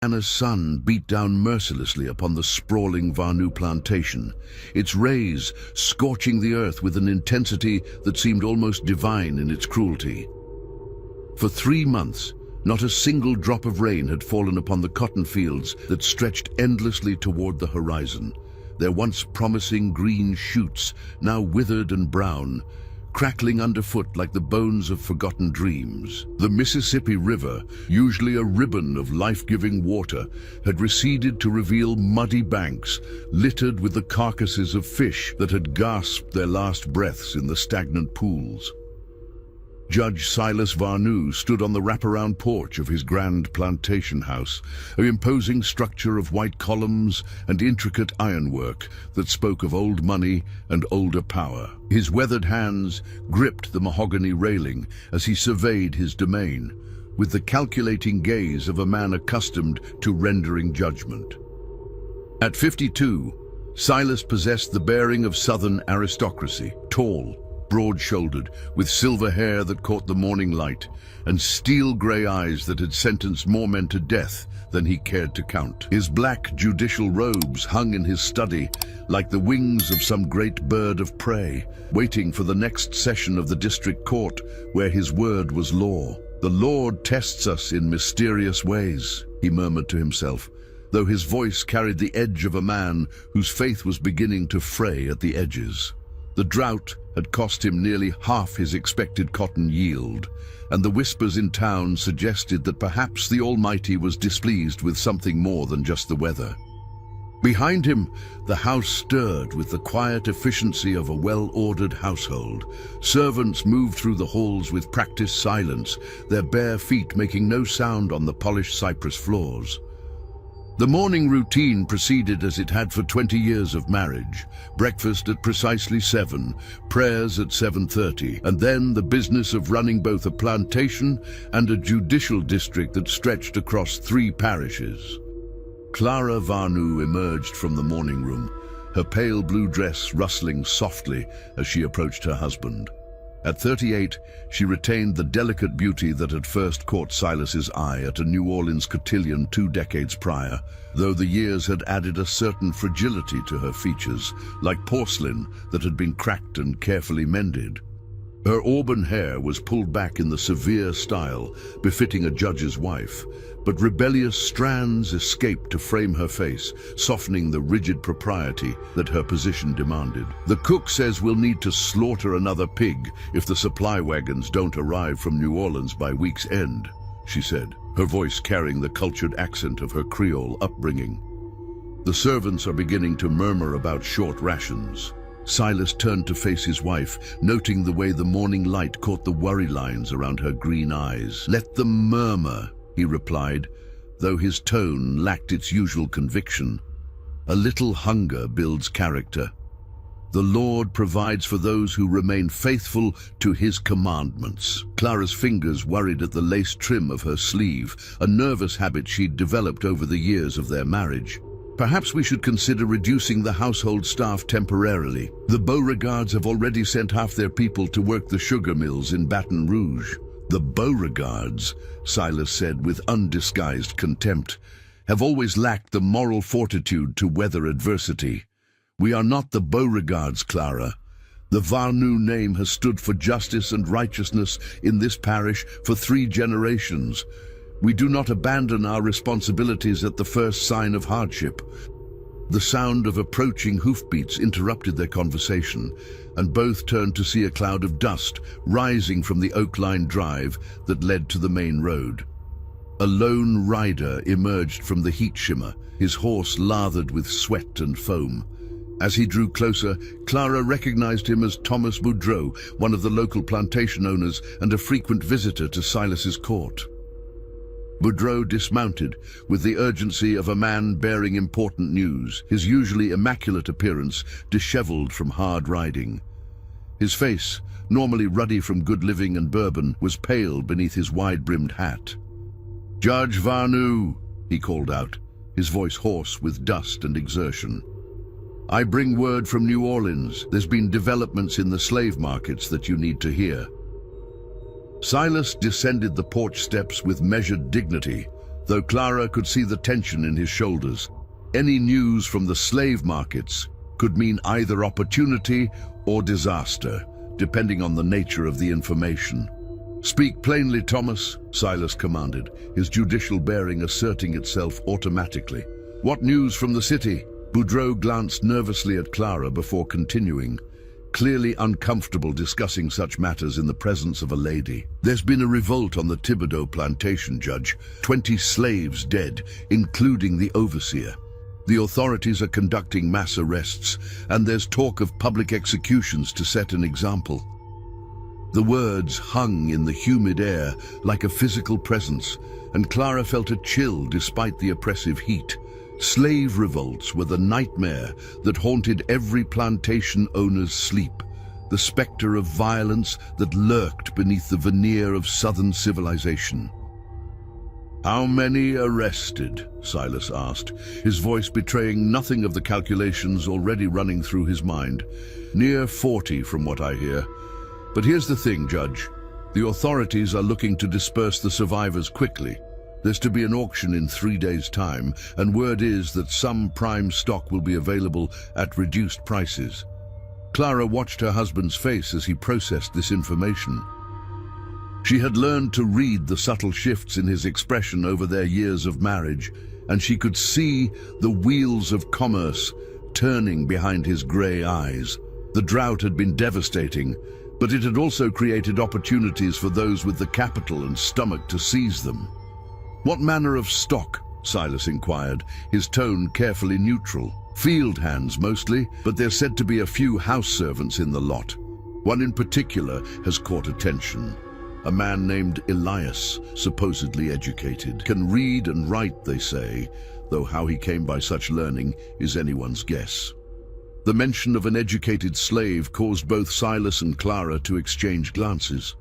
Louisiana's sun beat down mercilessly upon the sprawling Varnoux plantation, its rays scorching the earth with an intensity that seemed almost divine in its cruelty. For 3 months, not a single drop of rain had fallen upon the cotton fields that stretched endlessly toward the horizon, their once promising green shoots now withered and brown, crackling underfoot like the bones of forgotten dreams. The Mississippi River, usually a ribbon of life-giving water, had receded to reveal muddy banks littered with the carcasses of fish that had gasped their last breaths in the stagnant pools. Judge Silas Varnoux stood on the wraparound porch of his grand plantation house, an imposing structure of white columns and intricate ironwork that spoke of old money and older power. His weathered hands gripped the mahogany railing as he surveyed his domain, with the calculating gaze of a man accustomed to rendering judgment. At 52, Silas possessed the bearing of Southern aristocracy, tall, broad-shouldered, with silver hair that caught the morning light, and steel-gray eyes that had sentenced more men to death than he cared to count. His black judicial robes hung in his study like the wings of some great bird of prey, waiting for the next session of the district court where his word was law. "The Lord tests us in mysterious ways," he murmured to himself, though his voice carried the edge of a man whose faith was beginning to fray at the edges. The drought had cost him nearly half his expected cotton yield, and the whispers in town suggested that perhaps the Almighty was displeased with something more than just the weather. Behind him, the house stirred with the quiet efficiency of a well-ordered household. Servants moved through the halls with practiced silence, their bare feet making no sound on the polished cypress floors. The morning routine proceeded as it had for 20 years of marriage: breakfast at precisely 7, prayers at 7:30, and then the business of running both a plantation and a judicial district that stretched across 3 parishes. Clara Varnoux emerged from the morning room, her pale blue dress rustling softly as she approached her husband. At 38, she retained the delicate beauty that had first caught Silas's eye at a New Orleans cotillion 2 decades prior, though the years had added a certain fragility to her features, like porcelain that had been cracked and carefully mended. Her auburn hair was pulled back in the severe style befitting a judge's wife, but rebellious strands escaped to frame her face, softening the rigid propriety that her position demanded. "The cook says we'll need to slaughter another pig if the supply wagons don't arrive from New Orleans by week's end," she said, her voice carrying the cultured accent of her Creole upbringing. "The servants are beginning to murmur about short rations." Silas turned to face his wife, noting the way the morning light caught the worry lines around her green eyes. "Let them murmur," he replied, though his tone lacked its usual conviction. "A little hunger builds character. The Lord provides for those who remain faithful to his commandments." Clara's fingers worried at the lace trim of her sleeve, a nervous habit she'd developed over the years of their marriage. "Perhaps we should consider reducing the household staff temporarily. The Beauregards have already sent half their people to work the sugar mills in Baton Rouge." "The Beauregards," Silas said with undisguised contempt, "have always lacked the moral fortitude to weather adversity. We are not the Beauregards, Clara. The Varnoux name has stood for justice and righteousness in this parish for 3 generations. We do not abandon our responsibilities at the first sign of hardship." The sound of approaching hoofbeats interrupted their conversation, and both turned to see a cloud of dust rising from the oak-lined drive that led to the main road. A lone rider emerged from the heat shimmer, his horse lathered with sweat and foam. As he drew closer, Clara recognized him as Thomas Boudreau, one of the local plantation owners and a frequent visitor to Silas's court. Boudreau dismounted with the urgency of a man bearing important news, his usually immaculate appearance disheveled from hard riding. His face, normally ruddy from good living and bourbon, was pale beneath his wide-brimmed hat. "Judge Varnoux," he called out, his voice hoarse with dust and exertion. "I bring word from New Orleans. There's been developments in the slave markets that you need to hear." Silas descended the porch steps with measured dignity, though Clara could see the tension in his shoulders. Any news from the slave markets could mean either opportunity or disaster, depending on the nature of the information. "Speak plainly, Thomas," Silas commanded, his judicial bearing asserting itself automatically. "What news from the city?" Boudreaux glanced nervously at Clara before continuing, clearly uncomfortable discussing such matters in the presence of a lady. "There's been a revolt on the Thibodeau plantation, Judge. 20 slaves dead, including the overseer. The authorities are conducting mass arrests, and there's talk of public executions to set an example." The words hung in the humid air like a physical presence, and Clara felt a chill despite the oppressive heat. Slave revolts were the nightmare that haunted every plantation owner's sleep, the specter of violence that lurked beneath the veneer of southern civilization. "How many arrested?" Silas asked, his voice betraying nothing of the calculations already running through his mind. "Near 40 from what I hear. But here's the thing, Judge. The authorities are looking to disperse the survivors quickly. There's to be an auction in 3 days' time, and word is that some prime stock will be available at reduced prices." Clara watched her husband's face as he processed this information. She had learned to read the subtle shifts in his expression over their years of marriage, and she could see the wheels of commerce turning behind his grey eyes. The drought had been devastating, but it had also created opportunities for those with the capital and stomach to seize them. "What manner of stock?" Silas inquired, his tone carefully neutral. "Field hands mostly, but there's said to be a few house servants in the lot. One in particular has caught attention. A man named Elias, supposedly educated, can read and write, they say, though how he came by such learning is anyone's guess." The mention of an educated slave caused both Silas and Clara to exchange glances.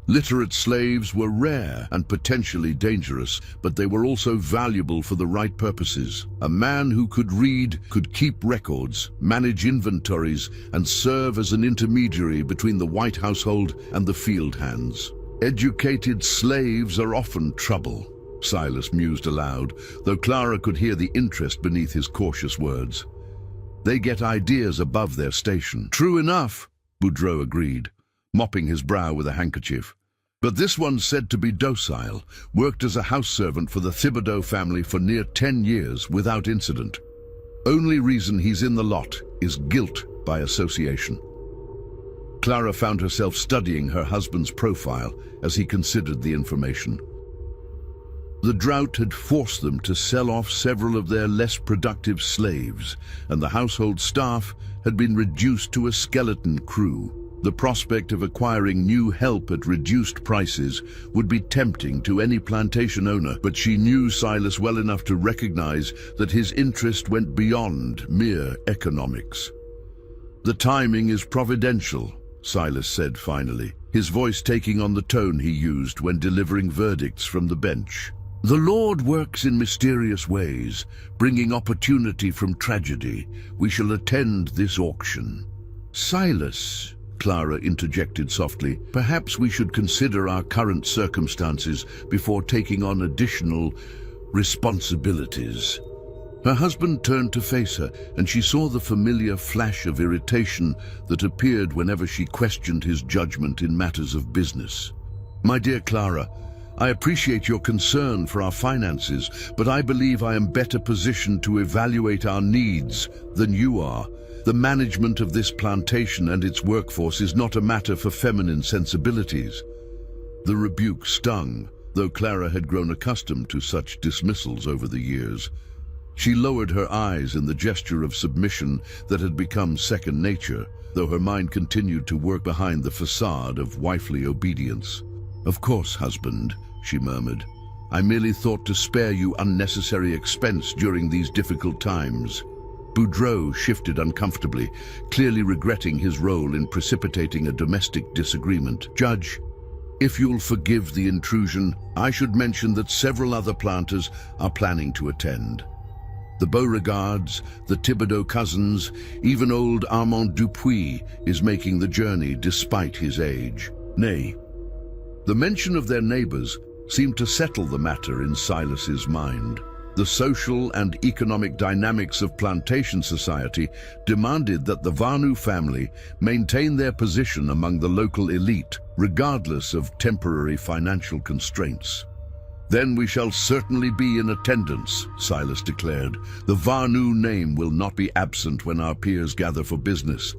Literate slaves were rare and potentially dangerous, but they were also valuable for the right purposes. A man who could read could keep records, manage inventories, and serve as an intermediary between the white household and the field hands. "Educated slaves are often trouble," Silas mused aloud, though Clara could hear the interest beneath his cautious words. "They get ideas above their station." "True enough," Boudreaux agreed, mopping his brow with a handkerchief. "But this one's said to be docile, worked as a house servant for the Thibodeau family for near 10 years without incident. Only reason he's in the lot is guilt by association." Clara found herself studying her husband's profile as he considered the information. The drought had forced them to sell off several of their less productive slaves, and the household staff had been reduced to a skeleton crew. The prospect of acquiring new help at reduced prices would be tempting to any plantation owner, but she knew Silas well enough to recognize that his interest went beyond mere economics. "The timing is providential," Silas said finally, his voice taking on the tone he used when delivering verdicts from the bench. "The Lord works in mysterious ways, bringing opportunity from tragedy. We shall attend this auction." "Silas," Clara interjected softly, "perhaps we should consider our current circumstances before taking on additional responsibilities." Her husband turned to face her, and she saw the familiar flash of irritation that appeared whenever she questioned his judgment in matters of business. "My dear Clara, I appreciate your concern for our finances, but I believe I am better positioned to evaluate our needs than you are. The management of this plantation and its workforce is not a matter for feminine sensibilities." The rebuke stung, though Clara had grown accustomed to such dismissals over the years. She lowered her eyes in the gesture of submission that had become second nature, though her mind continued to work behind the facade of wifely obedience. "Of course, husband," she murmured. "I merely thought to spare you unnecessary expense during these difficult times." Boudreaux shifted uncomfortably, clearly regretting his role in precipitating a domestic disagreement. "Judge, if you'll forgive the intrusion, I should mention that several other planters are planning to attend. The Beauregards, the Thibodeau cousins, even old Armand Dupuis is making the journey despite his age. Nay, the mention of their neighbors seemed to settle the matter in Silas's mind. The social and economic dynamics of plantation society demanded that the Varnoux family maintain their position among the local elite, regardless of temporary financial constraints. "Then we shall certainly be in attendance," Silas declared. "The Varnoux name will not be absent when our peers gather for business."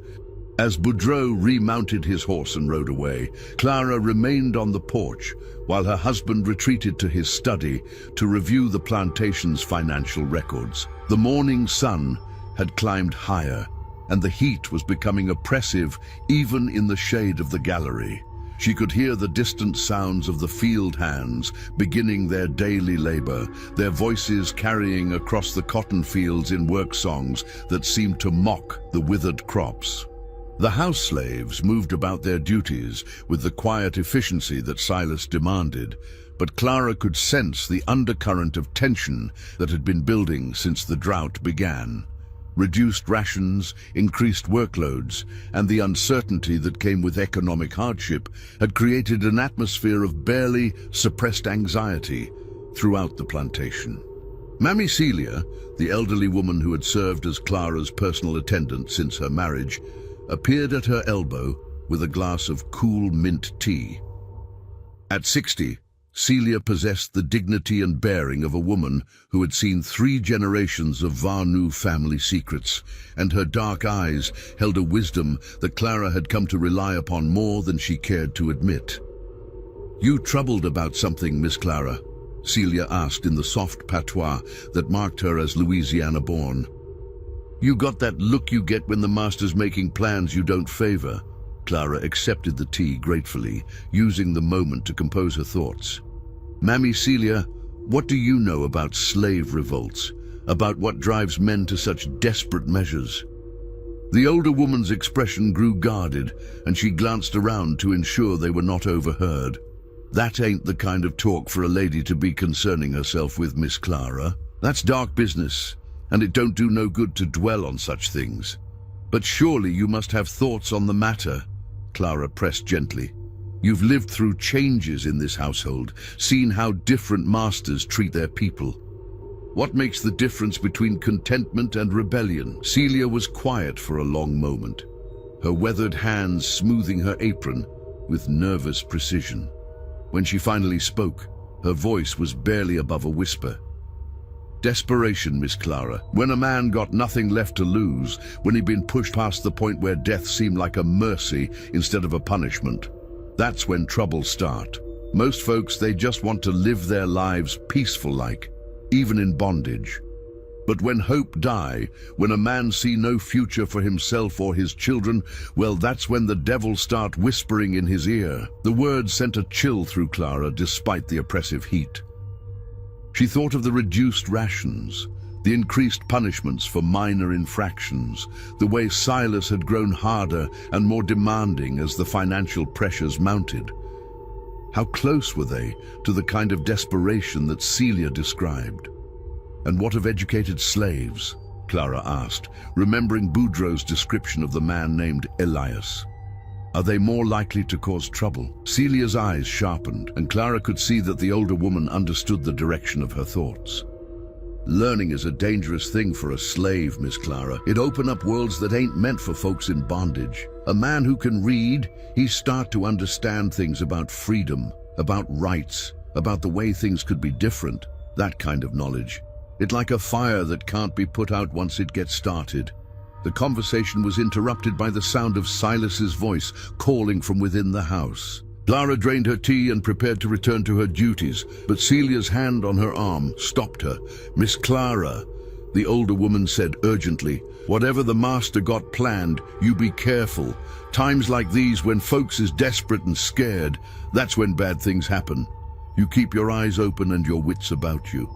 As Boudreau remounted his horse and rode away, Clara remained on the porch, while her husband retreated to his study to review the plantation's financial records. The morning sun had climbed higher, and the heat was becoming oppressive even in the shade of the gallery. She could hear the distant sounds of the field hands beginning their daily labor, their voices carrying across the cotton fields in work songs that seemed to mock the withered crops. The house slaves moved about their duties with the quiet efficiency that Silas demanded, but Clara could sense the undercurrent of tension that had been building since the drought began. Reduced rations, increased workloads, and the uncertainty that came with economic hardship had created an atmosphere of barely suppressed anxiety throughout the plantation. Mammy Celia, the elderly woman who had served as Clara's personal attendant since her marriage, appeared at her elbow with a glass of cool mint tea. At 60, Celia possessed the dignity and bearing of a woman who had seen 3 generations of Varnoux family secrets, and her dark eyes held a wisdom that Clara had come to rely upon more than she cared to admit. "You troubled about something, Miss Clara?" Celia asked in the soft patois that marked her as Louisiana-born. "You got that look you get when the master's making plans you don't favor." Clara accepted the tea gratefully, using the moment to compose her thoughts. "Mammy Celia, what do you know about slave revolts, about what drives men to such desperate measures?" The older woman's expression grew guarded, and she glanced around to ensure they were not overheard. "That ain't the kind of talk for a lady to be concerning herself with, Miss Clara. That's dark business, and it don't do no good to dwell on such things. But surely you must have thoughts on the matter," Clara pressed gently. "You've lived through changes in this household, seen how different masters treat their people. What makes the difference between contentment and rebellion?" Celia was quiet for a long moment, her weathered hands smoothing her apron with nervous precision. When she finally spoke, her voice was barely above a whisper. "Desperation, Miss Clara. When a man got nothing left to lose, when he'd been pushed past the point where death seemed like a mercy instead of a punishment, that's when troubles start. Most folks, they just want to live their lives peaceful-like, even in bondage. But when hope die, when a man see no future for himself or his children, well, that's when the devil start whispering in his ear." The words sent a chill through Clara despite the oppressive heat. She thought of the reduced rations, the increased punishments for minor infractions, the way Silas had grown harder and more demanding as the financial pressures mounted. How close were they to the kind of desperation that Celia described? "And what of educated slaves?" Clara asked, remembering Boudreau's description of the man named Elias. "Are they more likely to cause trouble?" Celia's eyes sharpened, and Clara could see that the older woman understood the direction of her thoughts. "Learning is a dangerous thing for a slave, Miss Clara. It open up worlds that ain't meant for folks in bondage. A man who can read, he start to understand things about freedom, about rights, about the way things could be different, that kind of knowledge. It's like a fire that can't be put out once it gets started." The conversation was interrupted by the sound of Silas's voice calling from within the house. Clara drained her tea and prepared to return to her duties, but Celia's hand on her arm stopped her. "Miss Clara," the older woman said urgently, "whatever the master got planned, you be careful. Times like these, when folks is desperate and scared, that's when bad things happen. You keep your eyes open and your wits about you."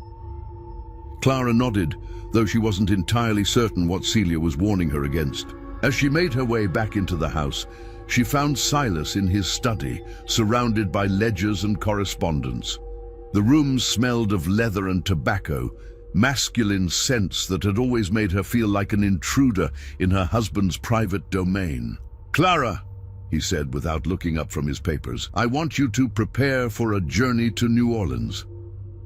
Clara nodded, though she wasn't entirely certain what Celia was warning her against. As she made her way back into the house, she found Silas in his study, surrounded by ledgers and correspondence. The room smelled of leather and tobacco, masculine scents that had always made her feel like an intruder in her husband's private domain. "Clara," he said without looking up from his papers. "I want you to prepare for a journey to New Orleans.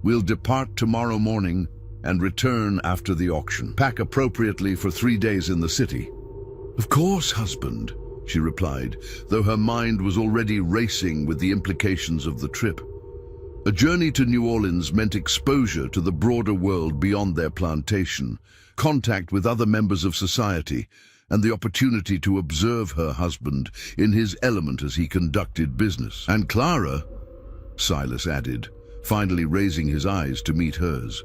We'll depart tomorrow morning and return after the auction. Pack appropriately for 3 days in the city." "Of course, husband," she replied, though her mind was already racing with the implications of the trip. A journey to New Orleans meant exposure to the broader world beyond their plantation, contact with other members of society, and the opportunity to observe her husband in his element as he conducted business. "And Clara," Silas added, finally raising his eyes to meet hers,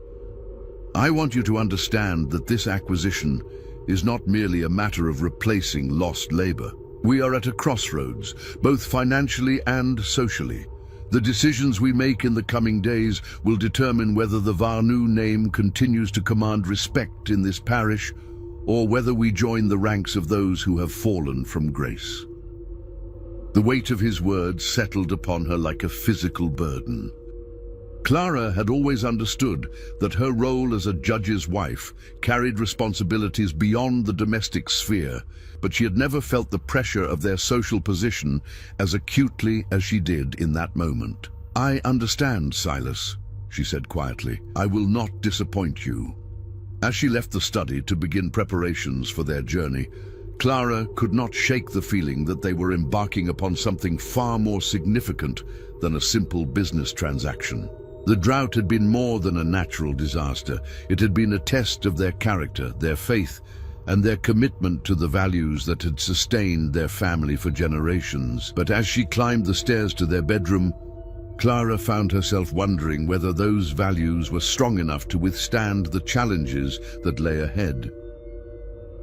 "I want you to understand that this acquisition is not merely a matter of replacing lost labor. We are at a crossroads, both financially and socially. The decisions we make in the coming days will determine whether the Varnoux name continues to command respect in this parish, or whether we join the ranks of those who have fallen from grace." The weight of his words settled upon her like a physical burden. Clara had always understood that her role as a judge's wife carried responsibilities beyond the domestic sphere, but she had never felt the pressure of their social position as acutely as she did in that moment. "I understand, Silas," she said quietly. "I will not disappoint you." As she left the study to begin preparations for their journey, Clara could not shake the feeling that they were embarking upon something far more significant than a simple business transaction. The drought had been more than a natural disaster. It had been a test of their character, their faith, and their commitment to the values that had sustained their family for generations. But as she climbed the stairs to their bedroom, Clara found herself wondering whether those values were strong enough to withstand the challenges that lay ahead.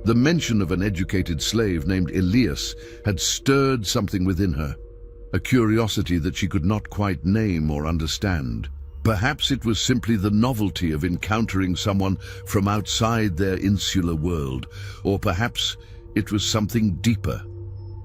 The mention of an educated slave named Elias had stirred something within her, a curiosity that she could not quite name or understand. Perhaps it was simply the novelty of encountering someone from outside their insular world, or perhaps it was something deeper,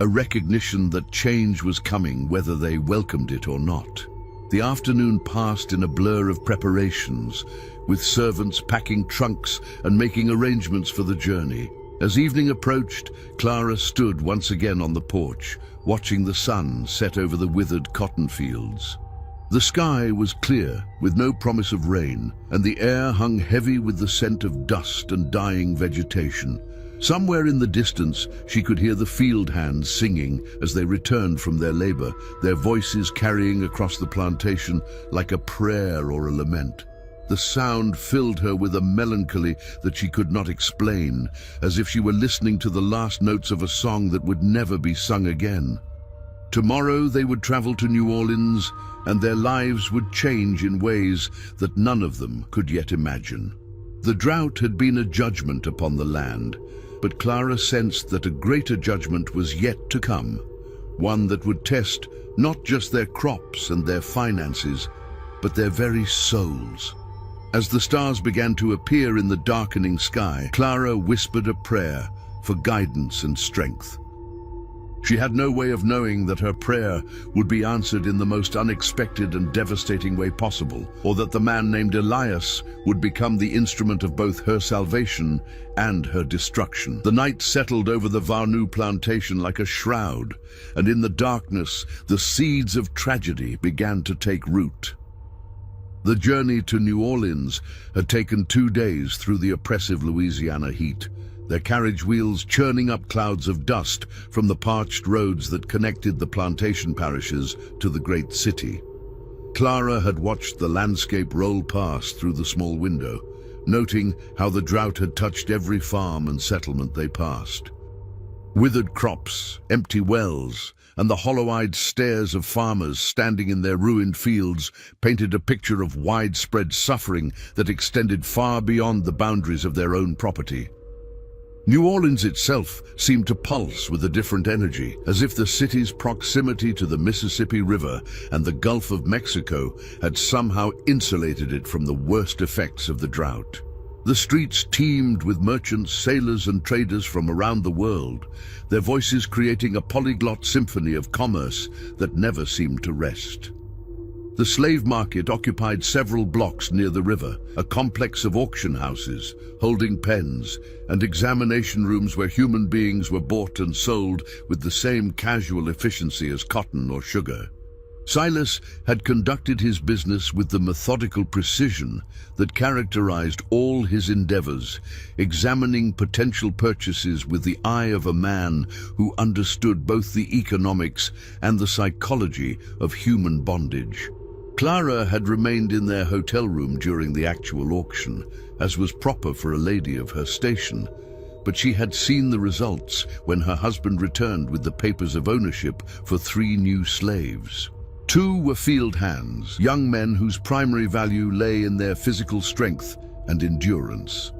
a recognition that change was coming whether they welcomed it or not. The afternoon passed in a blur of preparations, with servants packing trunks and making arrangements for the journey. As evening approached, Clara stood once again on the porch, watching the sun set over the withered cotton fields. The sky was clear, with no promise of rain, and the air hung heavy with the scent of dust and dying vegetation. Somewhere in the distance, she could hear the field hands singing as they returned from their labor, their voices carrying across the plantation like a prayer or a lament. The sound filled her with a melancholy that she could not explain, as if she were listening to the last notes of a song that would never be sung again. Tomorrow they would travel to New Orleans, and their lives would change in ways that none of them could yet imagine. The drought had been a judgment upon the land, but Clara sensed that a greater judgment was yet to come, one that would test not just their crops and their finances, but their very souls. As the stars began to appear in the darkening sky, Clara whispered a prayer for guidance and strength. She had no way of knowing that her prayer would be answered in the most unexpected and devastating way possible, or that the man named Elias would become the instrument of both her salvation and her destruction. The night settled over the Varnoux plantation like a shroud, and in the darkness, the seeds of tragedy began to take root. The journey to New Orleans had taken 2 days through the oppressive Louisiana heat, their carriage wheels churning up clouds of dust from the parched roads that connected the plantation parishes to the great city. Clara had watched the landscape roll past through the small window, noting how the drought had touched every farm and settlement they passed. Withered crops, empty wells, and the hollow-eyed stares of farmers standing in their ruined fields painted a picture of widespread suffering that extended far beyond the boundaries of their own property. New Orleans itself seemed to pulse with a different energy, as if the city's proximity to the Mississippi River and the Gulf of Mexico had somehow insulated it from the worst effects of the drought. The streets teemed with merchants, sailors, and traders from around the world, their voices creating a polyglot symphony of commerce that never seemed to rest. The slave market occupied several blocks near the river, a complex of auction houses, holding pens, and examination rooms where human beings were bought and sold with the same casual efficiency as cotton or sugar. Silas had conducted his business with the methodical precision that characterized all his endeavors, examining potential purchases with the eye of a man who understood both the economics and the psychology of human bondage. Clara had remained in their hotel room during the actual auction, as was proper for a lady of her station, but she had seen the results when her husband returned with the papers of ownership for 3 new slaves. 2 were field hands, young men whose primary value lay in their physical strength and endurance.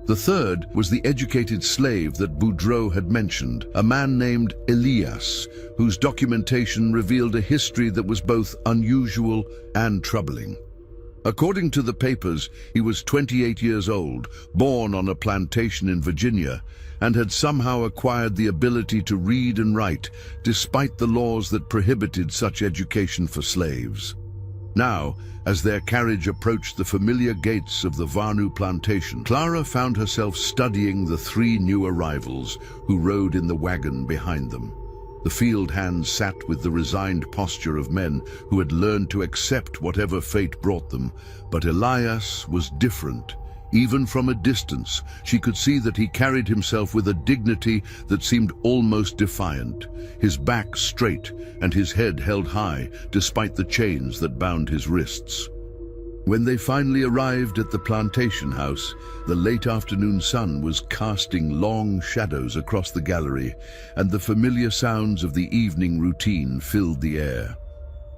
The 3rd was the educated slave that Boudreaux had mentioned, a man named Elias, whose documentation revealed a history that was both unusual and troubling. According to the papers, he was 28 years old, born on a plantation in Virginia, and had somehow acquired the ability to read and write, despite the laws that prohibited such education for slaves. Now, as their carriage approached the familiar gates of the Varnoux plantation, Clara found herself studying the 3 new arrivals who rode in the wagon behind them. The field hands sat with the resigned posture of men who had learned to accept whatever fate brought them, but Elias was different. Even from a distance, she could see that he carried himself with a dignity that seemed almost defiant, his back straight and his head held high despite the chains that bound his wrists. When they finally arrived at the plantation house, the late afternoon sun was casting long shadows across the gallery, and the familiar sounds of the evening routine filled the air.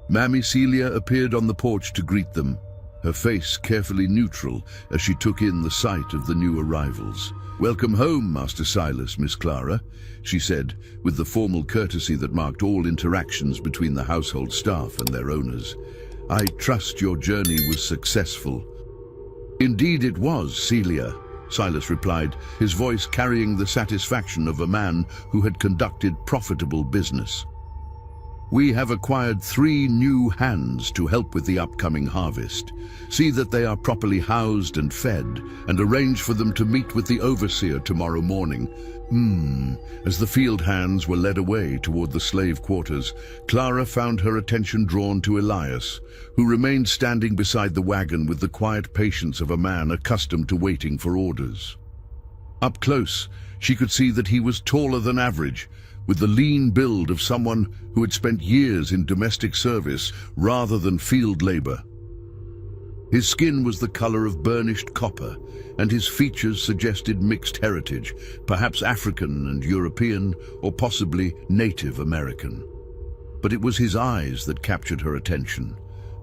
Mammy Celia appeared on the porch to greet them, her face carefully neutral as she took in the sight of the new arrivals. "Welcome home, Master Silas, Miss Clara," she said, with the formal courtesy that marked all interactions between the household staff and their owners. "I trust your journey was successful." "Indeed it was, Celia," Silas replied, his voice carrying the satisfaction of a man who had conducted profitable business. "We have acquired 3 new hands to help with the upcoming harvest. See that they are properly housed and fed, and arrange for them to meet with the overseer tomorrow morning." As the field hands were led away toward the slave quarters, Clara found her attention drawn to Elias, who remained standing beside the wagon with the quiet patience of a man accustomed to waiting for orders. Up close, she could see that he was taller than average, with the lean build of someone who had spent years in domestic service rather than field labor. His skin was the color of burnished copper, and his features suggested mixed heritage, perhaps African and European, or possibly Native American. But it was his eyes that captured her attention,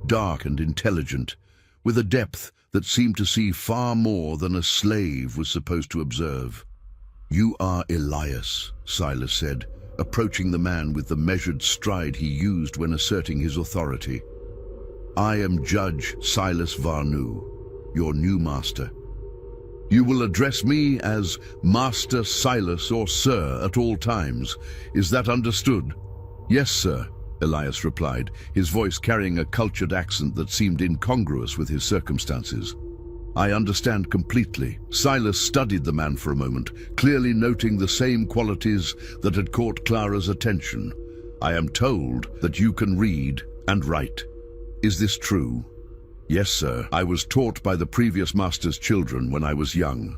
dark and intelligent, with a depth that seemed to see far more than a slave was supposed to observe. "You are Elias," Silas said, approaching the man with the measured stride he used when asserting his authority. "I am Judge Silas Varnoux, your new master. You will address me as Master Silas or Sir at all times. Is that understood?" "Yes, sir," Elias replied, his voice carrying a cultured accent that seemed incongruous with his circumstances. "I understand completely." Silas studied the man for a moment, clearly noting the same qualities that had caught Clara's attention. "I am told that you can read and write. Is this true?" "Yes, sir. I was taught by the previous master's children when I was young.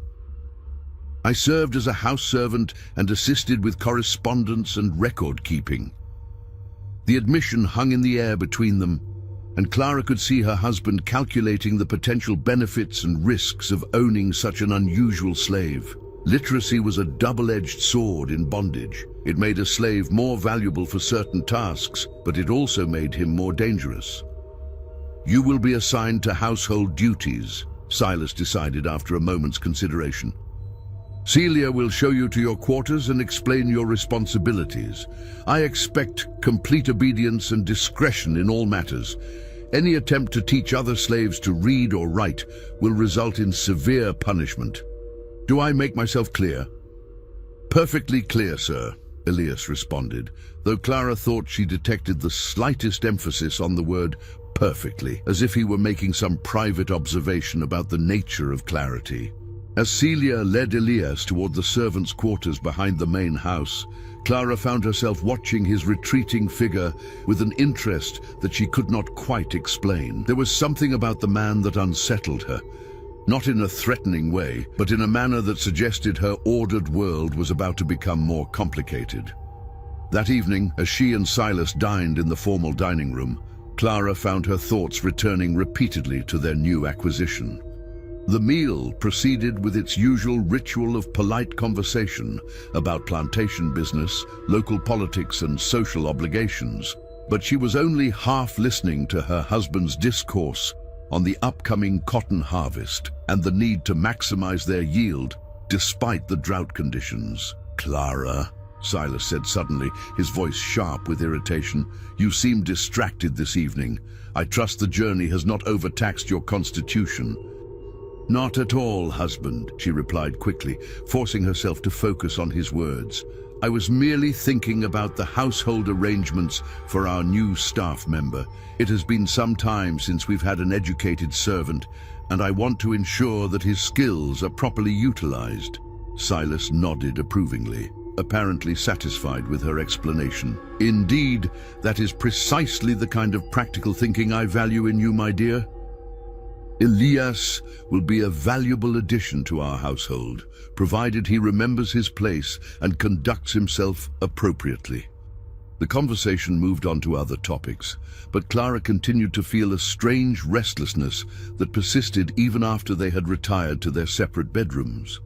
I served as a house servant and assisted with correspondence and record-keeping." The admission hung in the air between them, and Clara could see her husband calculating the potential benefits and risks of owning such an unusual slave. Literacy was a double-edged sword in bondage. It made a slave more valuable for certain tasks, but it also made him more dangerous. "You will be assigned to household duties," Silas decided after a moment's consideration. "Celia will show you to your quarters and explain your responsibilities. I expect complete obedience and discretion in all matters. Any attempt to teach other slaves to read or write will result in severe punishment. Do I make myself clear?" "Perfectly clear, sir," Elias responded, though Clara thought she detected the slightest emphasis on the word perfectly, as if he were making some private observation about the nature of clarity. As Celia led Elias toward the servants' quarters behind the main house, Clara found herself watching his retreating figure with an interest that she could not quite explain. There was something about the man that unsettled her, not in a threatening way, but in a manner that suggested her ordered world was about to become more complicated. That evening, as she and Silas dined in the formal dining room, Clara found her thoughts returning repeatedly to their new acquisition. The meal proceeded with its usual ritual of polite conversation about plantation business, local politics, and social obligations, but she was only half listening to her husband's discourse on the upcoming cotton harvest and the need to maximize their yield despite the drought conditions. "Clara," Silas said suddenly, his voice sharp with irritation, "you seem distracted this evening. I trust the journey has not overtaxed your constitution." "Not at all, husband," she replied quickly, forcing herself to focus on his words. "I was merely thinking about the household arrangements for our new staff member. It has been some time since we've had an educated servant, and I want to ensure that his skills are properly utilized." Silas nodded approvingly, apparently satisfied with her explanation. "Indeed, that is precisely the kind of practical thinking I value in you, my dear. Elias will be a valuable addition to our household, provided he remembers his place and conducts himself appropriately." The conversation moved on to other topics, but Clara continued to feel a strange restlessness that persisted even after they had retired to their separate bedrooms.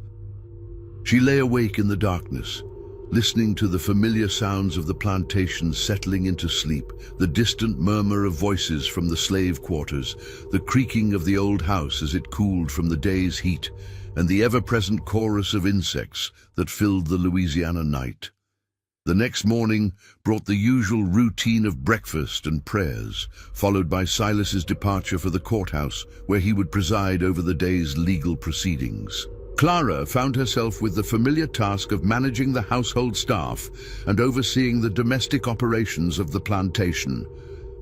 She lay awake in the darkness, listening to the familiar sounds of the plantation settling into sleep, the distant murmur of voices from the slave quarters, the creaking of the old house as it cooled from the day's heat, and the ever-present chorus of insects that filled the Louisiana night. The next morning brought the usual routine of breakfast and prayers, followed by Silas's departure for the courthouse, where he would preside over the day's legal proceedings. Clara found herself with the familiar task of managing the household staff and overseeing the domestic operations of the plantation.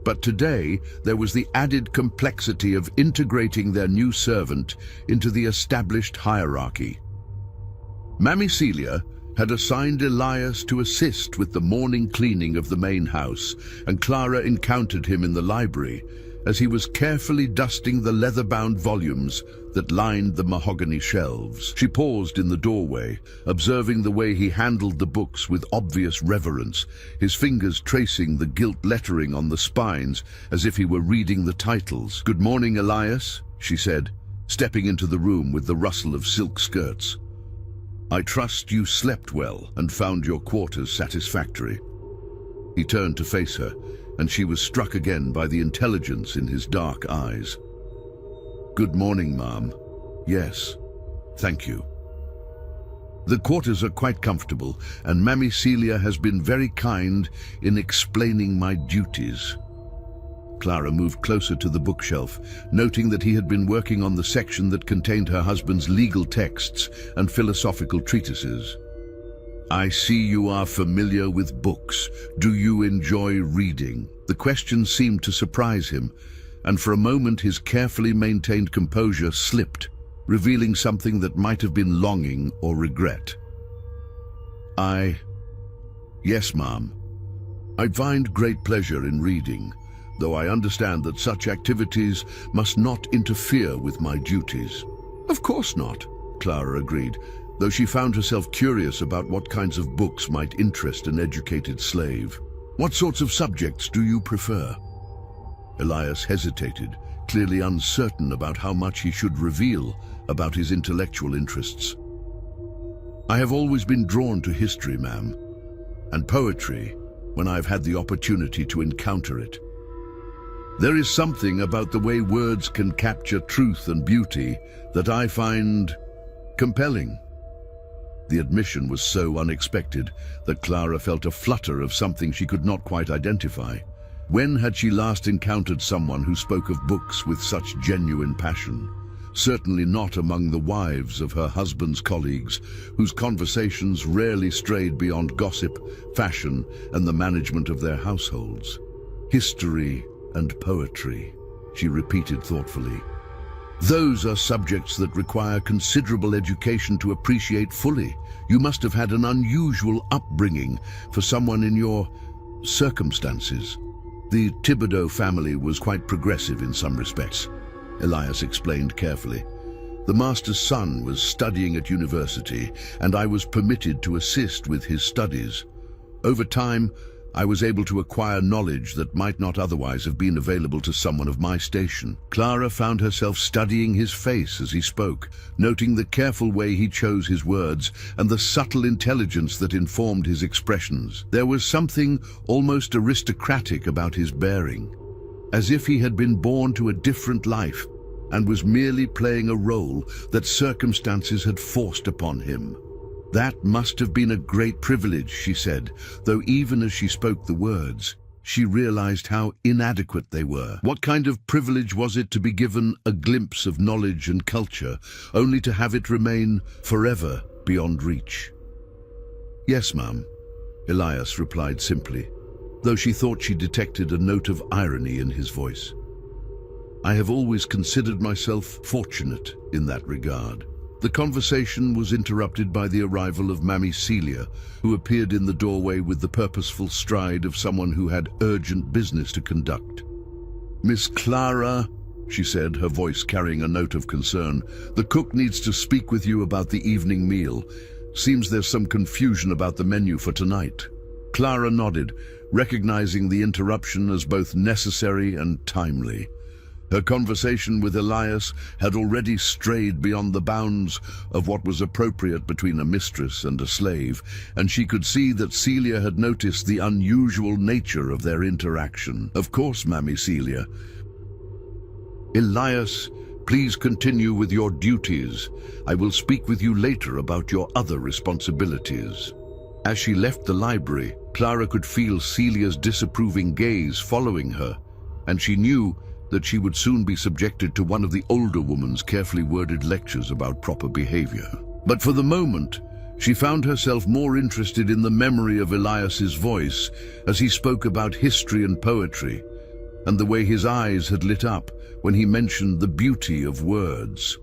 But today there was the added complexity of integrating their new servant into the established hierarchy. Mammy Celia had assigned Elias to assist with the morning cleaning of the main house, and Clara encountered him in the library as he was carefully dusting the leather-bound volumes that lined the mahogany shelves. She paused in the doorway, observing the way he handled the books with obvious reverence, his fingers tracing the gilt lettering on the spines as if he were reading the titles. "Good morning, Elias," she said, stepping into the room with the rustle of silk skirts. "I trust you slept well and found your quarters satisfactory." He turned to face her, and she was struck again by the intelligence in his dark eyes. "Good morning, Ma'am. Yes, thank you. The quarters are quite comfortable, and Mammy Celia has been very kind in explaining my duties." Clara moved closer to the bookshelf, noting that he had been working on the section that contained her husband's legal texts and philosophical treatises. "I see you are familiar with books. Do you enjoy reading?" The question seemed to surprise him, and for a moment his carefully maintained composure slipped, revealing something that might have been longing or regret. Yes, Ma'am. I find great pleasure in reading, though I understand that such activities must not interfere with my duties." "Of course not," Clara agreed, though she found herself curious about what kinds of books might interest an educated slave. "What sorts of subjects do you prefer?" Elias hesitated, clearly uncertain about how much he should reveal about his intellectual interests. "I have always been drawn to history, ma'am, and poetry when I've had the opportunity to encounter it. There is something about the way words can capture truth and beauty that I find compelling." The admission was so unexpected that Clara felt a flutter of something she could not quite identify. When had she last encountered someone who spoke of books with such genuine passion? Certainly not among the wives of her husband's colleagues, whose conversations rarely strayed beyond gossip, fashion, and the management of their households. History and poetry. she repeated thoughtfully. Those are subjects that require considerable education to appreciate fully. You must have had an unusual upbringing for someone in your circumstances. The Thibodeau family was quite progressive in some respects, Elias explained carefully. The master's son was studying at university, and I was permitted to assist with his studies. Over time, I was able to acquire knowledge that might not otherwise have been available to someone of my station. Clara found herself studying his face as he spoke, noting the careful way he chose his words and the subtle intelligence that informed his expressions. There was something almost aristocratic about his bearing, as if he had been born to a different life and was merely playing a role that circumstances had forced upon him. That must have been a great privilege, she said, though even as she spoke the words, she realized how inadequate they were. What kind of privilege was it to be given a glimpse of knowledge and culture, only to have it remain forever beyond reach? Yes, ma'am, Elias replied simply, though she thought she detected a note of irony in his voice. I have always considered myself fortunate in that regard. The conversation was interrupted by the arrival of Mammy Celia, who appeared in the doorway with the purposeful stride of someone who had urgent business to conduct. Miss Clara, she said, her voice carrying a note of concern, the cook needs to speak with you about the evening meal. Seems there's some confusion about the menu for tonight. Clara nodded, recognizing the interruption as both necessary and timely. Her conversation with Elias had already strayed beyond the bounds of what was appropriate between a mistress and a slave, and she could see that Celia had noticed the unusual nature of their interaction. Of course, Mammy Celia. Elias, please continue with your duties. I will speak with you later about your other responsibilities. As she left the library, Clara could feel Celia's disapproving gaze following her, and she knew that she would soon be subjected to one of the older woman's carefully worded lectures about proper behavior. But for the moment, she found herself more interested in the memory of Elias's voice as he spoke about history and poetry, and the way his eyes had lit up when he mentioned the beauty of words.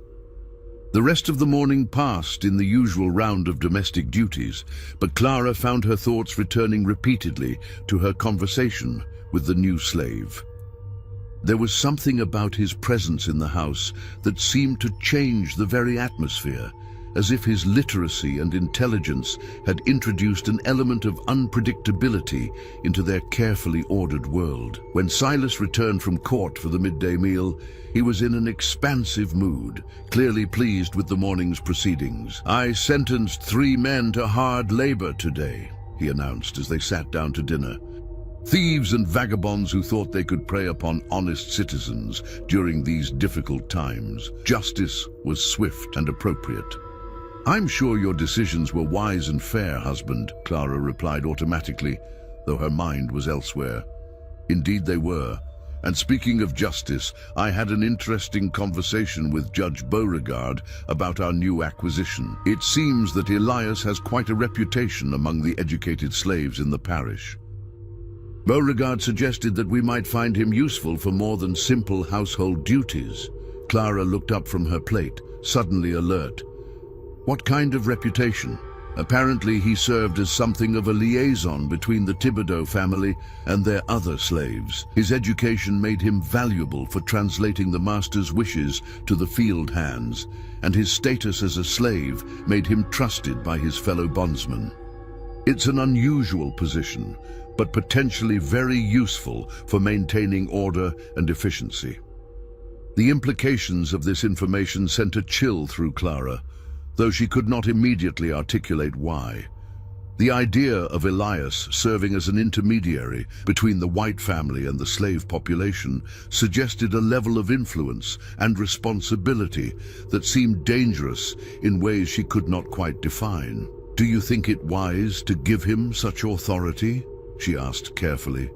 The rest of the morning passed in the usual round of domestic duties, but Clara found her thoughts returning repeatedly to her conversation with the new slave. There was something about his presence in the house that seemed to change the very atmosphere, as if his literacy and intelligence had introduced an element of unpredictability into their carefully ordered world. When Silas returned from court for the midday meal, he was in an expansive mood, clearly pleased with the morning's proceedings. I sentenced 3 men to hard labor today, he announced as they sat down to dinner. Thieves and vagabonds who thought they could prey upon honest citizens during these difficult times. Justice was swift and appropriate. I'm sure your decisions were wise and fair, husband, Clara replied automatically, though her mind was elsewhere. Indeed they were. And speaking of justice, I had an interesting conversation with Judge Beauregard about our new acquisition. It seems that Elias has quite a reputation among the educated slaves in the parish. Beauregard suggested that we might find him useful for more than simple household duties. Clara looked up from her plate, suddenly alert. What kind of reputation? Apparently he served as something of a liaison between the Thibodeau family and their other slaves. His education made him valuable for translating the master's wishes to the field hands, and his status as a slave made him trusted by his fellow bondsmen. It's an unusual position, but potentially very useful for maintaining order and efficiency. The implications of this information sent a chill through Clara, though she could not immediately articulate why. The idea of Elias serving as an intermediary between the white family and the slave population suggested a level of influence and responsibility that seemed dangerous in ways she could not quite define. Do you think it wise to give him such authority? She asked carefully.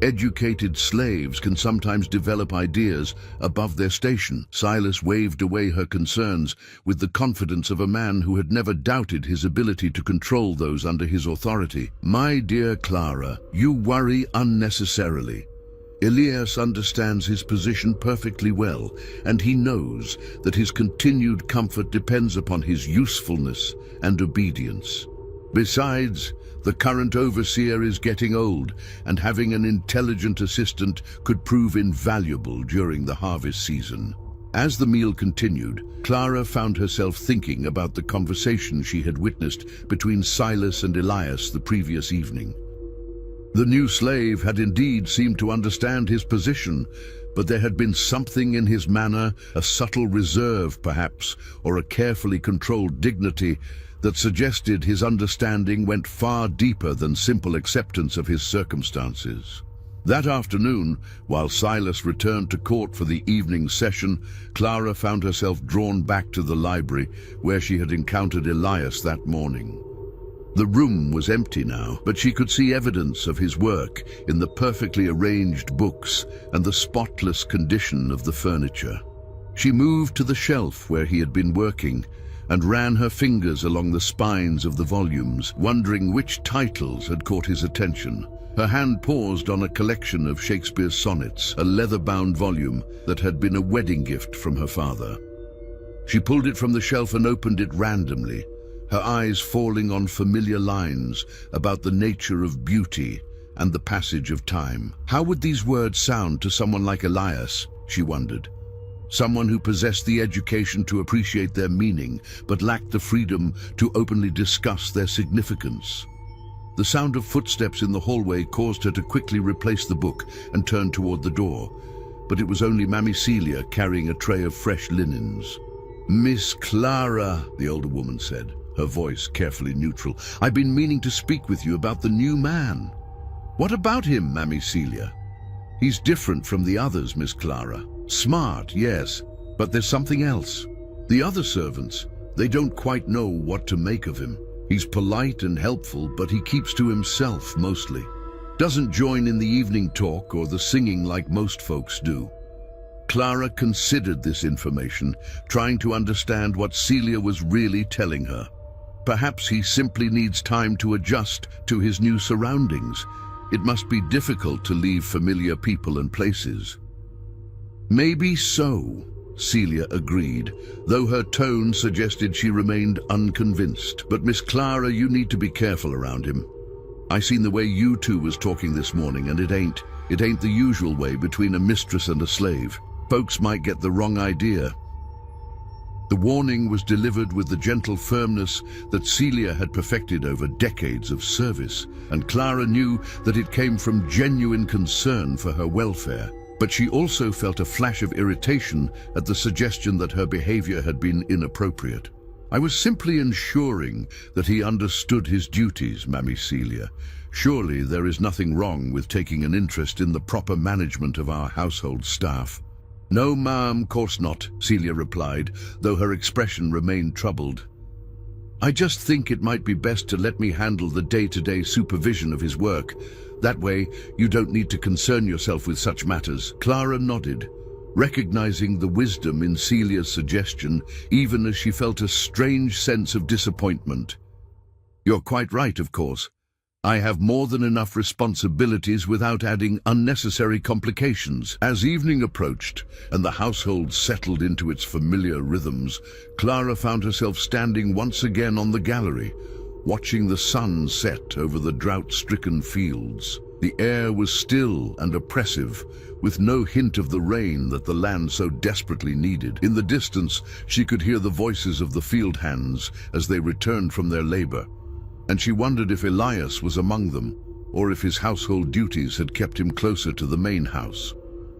Educated slaves can sometimes develop ideas above their station. Silas waved away her concerns with the confidence of a man who had never doubted his ability to control those under his authority. My dear Clara, you worry unnecessarily. Elias understands his position perfectly well, and he knows that his continued comfort depends upon his usefulness and obedience. Besides, the current overseer is getting old, and having an intelligent assistant could prove invaluable during the harvest season. As the meal continued, Clara found herself thinking about the conversation she had witnessed between Silas and Elias the previous evening. The new slave had indeed seemed to understand his position, but there had been something in his manner, a subtle reserve perhaps, or a carefully controlled dignity, that suggested his understanding went far deeper than simple acceptance of his circumstances. That afternoon, while Silas returned to court for the evening session, Clara found herself drawn back to the library where she had encountered Elias that morning. The room was empty now, but she could see evidence of his work in the perfectly arranged books and the spotless condition of the furniture. She moved to the shelf where he had been working and ran her fingers along the spines of the volumes, wondering which titles had caught his attention. Her hand paused on a collection of Shakespeare's sonnets, a leather-bound volume that had been a wedding gift from her father. She pulled it from the shelf and opened it randomly, her eyes falling on familiar lines about the nature of beauty and the passage of time. How would these words sound to someone like Elias, she wondered? Someone who possessed the education to appreciate their meaning, but lacked the freedom to openly discuss their significance. The sound of footsteps in the hallway caused her to quickly replace the book and turn toward the door, but it was only Mammy Celia carrying a tray of fresh linens. "Miss Clara," the older woman said, her voice carefully neutral, "I've been meaning to speak with you about the new man." "What about him, Mammy Celia?" "He's different from the others, Miss Clara. Smart, yes, but there's something else. The other servants, they don't quite know what to make of him. He's polite and helpful, but he keeps to himself mostly. Doesn't join in the evening talk or the singing like most folks do." Clara considered this information, trying to understand what Celia was really telling her. Perhaps he simply needs time to adjust to his new surroundings. It must be difficult to leave familiar people and places. "Maybe so," Celia agreed, though her tone suggested she remained unconvinced. "But Miss Clara, you need to be careful around him. I seen the way you two was talking this morning, and it ain't the usual way between a mistress and a slave. Folks might get the wrong idea." The warning was delivered with the gentle firmness that Celia had perfected over decades of service, and Clara knew that it came from genuine concern for her welfare. But she also felt a flash of irritation at the suggestion that her behavior had been inappropriate. "I was simply ensuring that he understood his duties, Mammy Celia. Surely there is nothing wrong with taking an interest in the proper management of our household staff." "No, ma'am, course not," Celia replied, though her expression remained troubled. "I just think it might be best to let me handle the day-to-day supervision of his work. That way, you don't need to concern yourself with such matters." Clara nodded, recognizing the wisdom in Celia's suggestion, even as she felt a strange sense of disappointment. "You're quite right, of course. I have more than enough responsibilities without adding unnecessary complications." As evening approached and the household settled into its familiar rhythms, Clara found herself standing once again on the gallery, watching the sun set over the drought-stricken fields. The air was still and oppressive, with no hint of the rain that the land so desperately needed. In the distance, she could hear the voices of the field hands as they returned from their labor, and she wondered if Elias was among them, or if his household duties had kept him closer to the main house.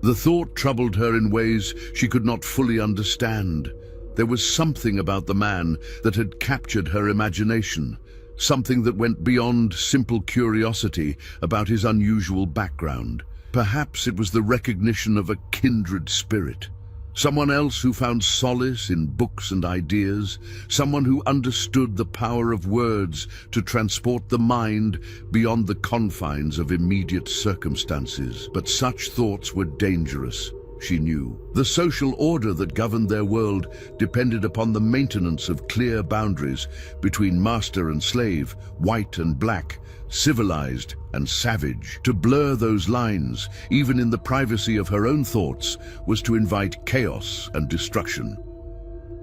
The thought troubled her in ways she could not fully understand. There was something about the man that had captured her imagination, something that went beyond simple curiosity about his unusual background. Perhaps it was the recognition of a kindred spirit, someone else who found solace in books and ideas, someone who understood the power of words to transport the mind beyond the confines of immediate circumstances. But such thoughts were dangerous. she knew. The social order that governed their world depended upon the maintenance of clear boundaries between master and slave, white and black, civilized and savage. To blur those lines, even in the privacy of her own thoughts, was to invite chaos and destruction.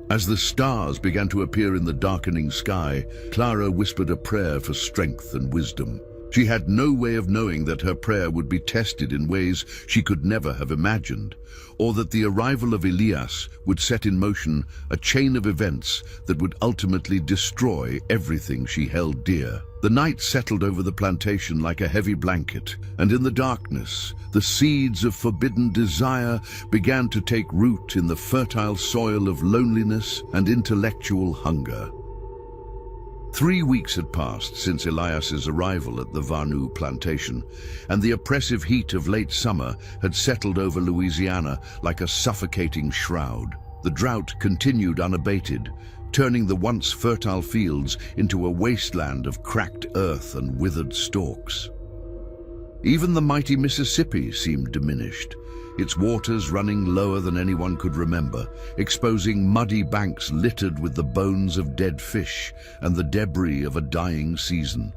As the stars began to appear in the darkening sky, Clara whispered a prayer for strength and wisdom. She had no way of knowing that her prayer would be tested in ways she could never have imagined, or that the arrival of Elias would set in motion a chain of events that would ultimately destroy everything she held dear. The night settled over the plantation like a heavy blanket, and in the darkness, the seeds of forbidden desire began to take root in the fertile soil of loneliness and intellectual hunger. 3 weeks had passed since Elias's arrival at the Varnoux plantation, and the oppressive heat of late summer had settled over Louisiana like a suffocating shroud. The drought continued unabated, turning the once fertile fields into a wasteland of cracked earth and withered stalks. Even the mighty Mississippi seemed diminished, its waters running lower than anyone could remember, exposing muddy banks littered with the bones of dead fish and the debris of a dying season.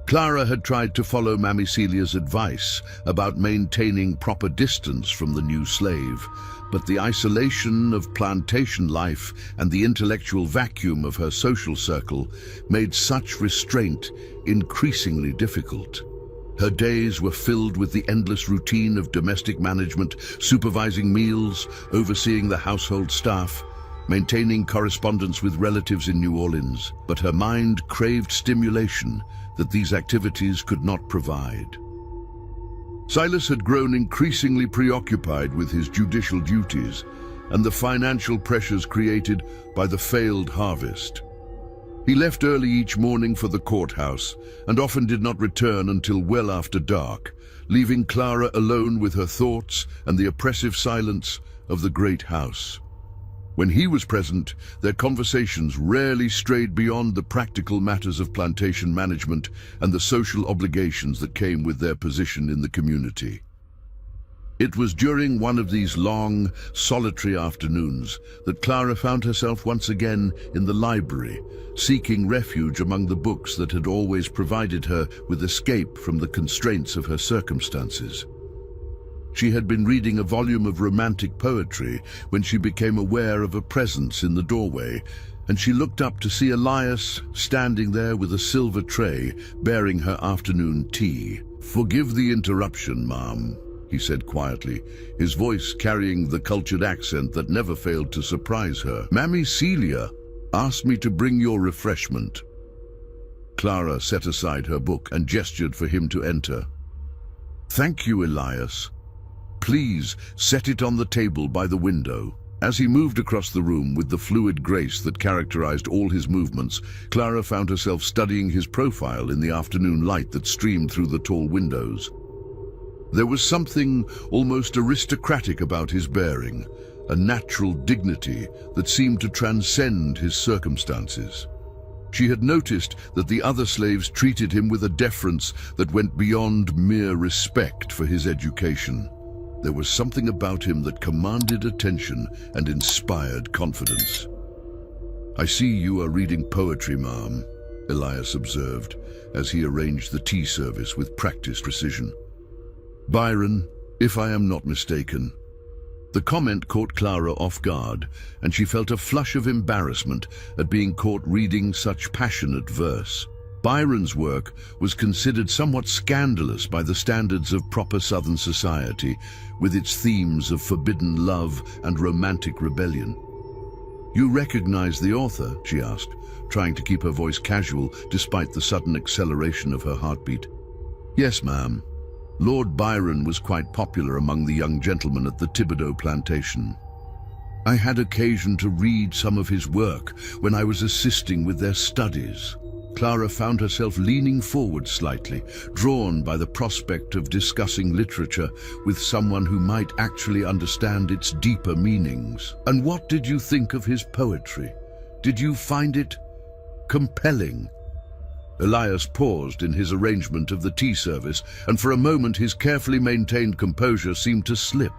Clara had tried to follow Mammy Celia's advice about maintaining proper distance from the new slave, but the isolation of plantation life and the intellectual vacuum of her social circle made such restraint increasingly difficult. Her days were filled with the endless routine of domestic management, supervising meals, overseeing the household staff, maintaining correspondence with relatives in New Orleans. But her mind craved stimulation that these activities could not provide. Silas had grown increasingly preoccupied with his judicial duties and the financial pressures created by the failed harvest. He left early each morning for the courthouse and often did not return until well after dark, leaving Clara alone with her thoughts and the oppressive silence of the great house. When he was present, their conversations rarely strayed beyond the practical matters of plantation management and the social obligations that came with their position in the community. It was during one of these long, solitary afternoons that Clara found herself once again in the library, seeking refuge among the books that had always provided her with escape from the constraints of her circumstances. She had been reading a volume of romantic poetry when she became aware of a presence in the doorway, and she looked up to see Elias standing there with a silver tray bearing her afternoon tea. "Forgive the interruption, ma'am," he said quietly, his voice carrying the cultured accent that never failed to surprise her. "Mammy Celia asked me to bring your refreshment." Clara set aside her book and gestured for him to enter. "Thank you, Elias. Please set it on the table by the window." As he moved across the room with the fluid grace that characterized all his movements, Clara found herself studying his profile in the afternoon light that streamed through the tall windows. There was something almost aristocratic about his bearing, a natural dignity that seemed to transcend his circumstances. She had noticed that the other slaves treated him with a deference that went beyond mere respect for his education. There was something about him that commanded attention and inspired confidence. "I see you are reading poetry, ma'am," Elias observed, as he arranged the tea service with practiced precision. "Byron, if I am not mistaken." The comment caught Clara off guard, and she felt a flush of embarrassment at being caught reading such passionate verse. Byron's work was considered somewhat scandalous by the standards of proper Southern society, with its themes of forbidden love and romantic rebellion. "You recognize the author?" she asked, trying to keep her voice casual despite the sudden acceleration of her heartbeat. "Yes, ma'am. Lord Byron was quite popular among the young gentlemen at the Thibodeau plantation. I had occasion to read some of his work when I was assisting with their studies." Clara found herself leaning forward slightly, drawn by the prospect of discussing literature with someone who might actually understand its deeper meanings. "And what did you think of his poetry? Did you find it compelling?" Elias paused in his arrangement of the tea service, and for a moment his carefully maintained composure seemed to slip.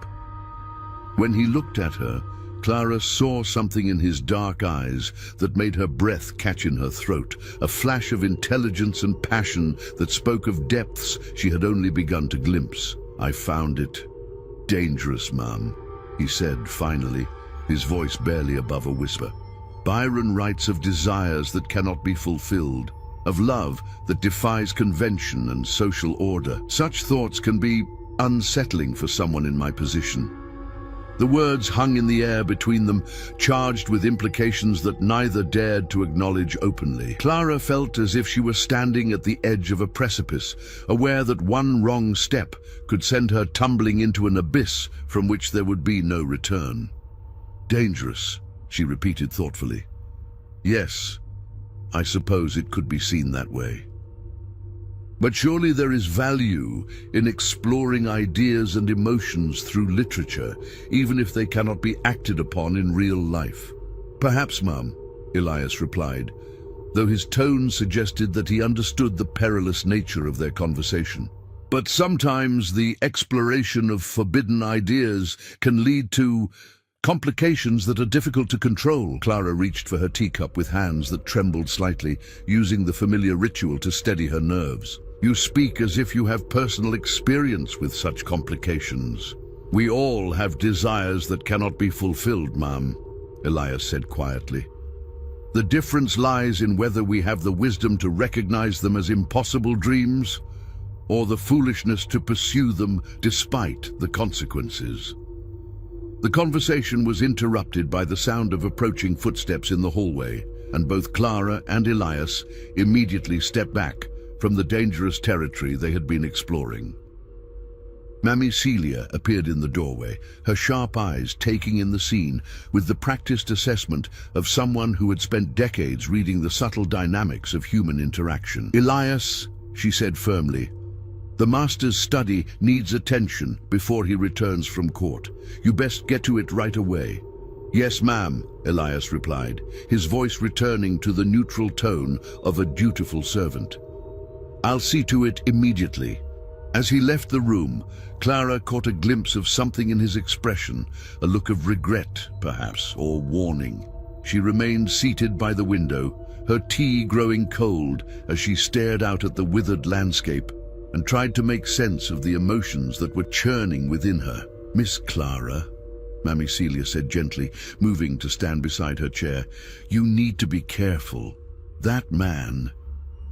When he looked at her, Clara saw something in his dark eyes that made her breath catch in her throat, a flash of intelligence and passion that spoke of depths she had only begun to glimpse. "I found it dangerous, ma'am," he said finally, his voice barely above a whisper. "Byron writes of desires that cannot be fulfilled, of love that defies convention and social order. Such thoughts can be unsettling for someone in my position." The words hung in the air between them, charged with implications that neither dared to acknowledge openly. Clara felt as if she were standing at the edge of a precipice, aware that one wrong step could send her tumbling into an abyss from which there would be no return. "Dangerous," she repeated thoughtfully. "Yes, I suppose it could be seen that way. But surely there is value in exploring ideas and emotions through literature, even if they cannot be acted upon in real life." "Perhaps, ma'am," Elias replied, though his tone suggested that he understood the perilous nature of their conversation. "But sometimes the exploration of forbidden ideas can lead to complications that are difficult to control." Clara reached for her teacup with hands that trembled slightly, using the familiar ritual to steady her nerves. "You speak as if you have personal experience with such complications." "We all have desires that cannot be fulfilled, ma'am," Elias said quietly. "The difference lies in whether we have the wisdom to recognize them as impossible dreams, or the foolishness to pursue them despite the consequences." The conversation was interrupted by the sound of approaching footsteps in the hallway, and both Clara and Elias immediately stepped back from the dangerous territory they had been exploring. Mammy Celia appeared in the doorway, her sharp eyes taking in the scene with the practiced assessment of someone who had spent decades reading the subtle dynamics of human interaction. "Elias," she said firmly, "the master's study needs attention before he returns from court. You best get to it right away." "Yes, ma'am," Elias replied, his voice returning to the neutral tone of a dutiful servant. "I'll see to it immediately." As he left the room, Clara caught a glimpse of something in his expression, a look of regret, perhaps, or warning. She remained seated by the window, her tea growing cold as she stared out at the withered landscape and tried to make sense of the emotions that were churning within her. "Miss Clara," Mammy Celia said gently, moving to stand beside her chair, "you need to be careful. That man,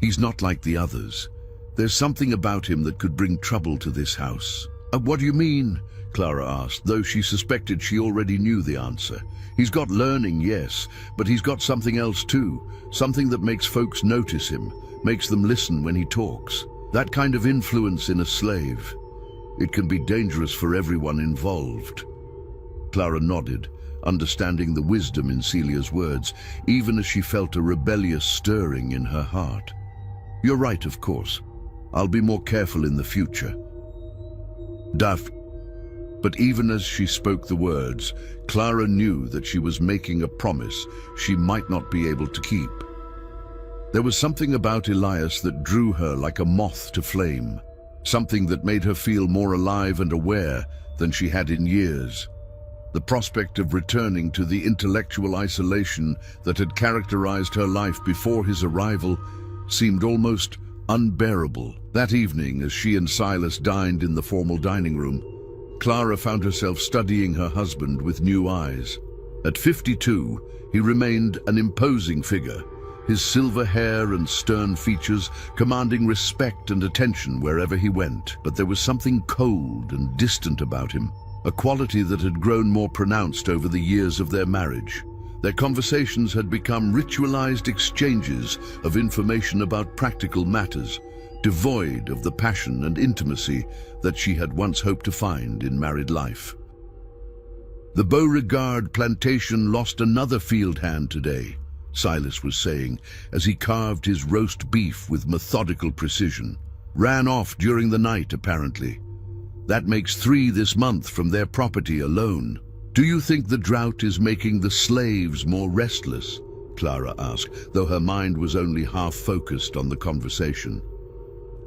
he's not like the others. There's something about him that could bring trouble to this house." "What do you mean?" Clara asked, though she suspected she already knew the answer. "He's got learning, yes, but he's got something else too, something that makes folks notice him, makes them listen when he talks. That kind of influence in a slave. It can be dangerous for everyone involved." Clara nodded, understanding the wisdom in Celia's words, even as she felt a rebellious stirring in her heart. "You're right, of course. I'll be more careful in the future." But even as she spoke the words, Clara knew that she was making a promise she might not be able to keep. There was something about Elias that drew her like a moth to flame, something that made her feel more alive and aware than she had in years. The prospect of returning to the intellectual isolation that had characterized her life before his arrival seemed almost unbearable. That evening, as she and Silas dined in the formal dining room, Clara found herself studying her husband with new eyes. At 52, he remained an imposing figure, his silver hair and stern features commanding respect and attention wherever he went. But there was something cold and distant about him, a quality that had grown more pronounced over the years of their marriage. Their conversations had become ritualized exchanges of information about practical matters, devoid of the passion and intimacy that she had once hoped to find in married life. "The Beauregard plantation lost another field hand today," Silas was saying, as he carved his roast beef with methodical precision. "Ran off during the night, apparently. That makes 3 this month from their property alone." "Do you think the drought is making the slaves more restless?" Clara asked, though her mind was only half focused on the conversation.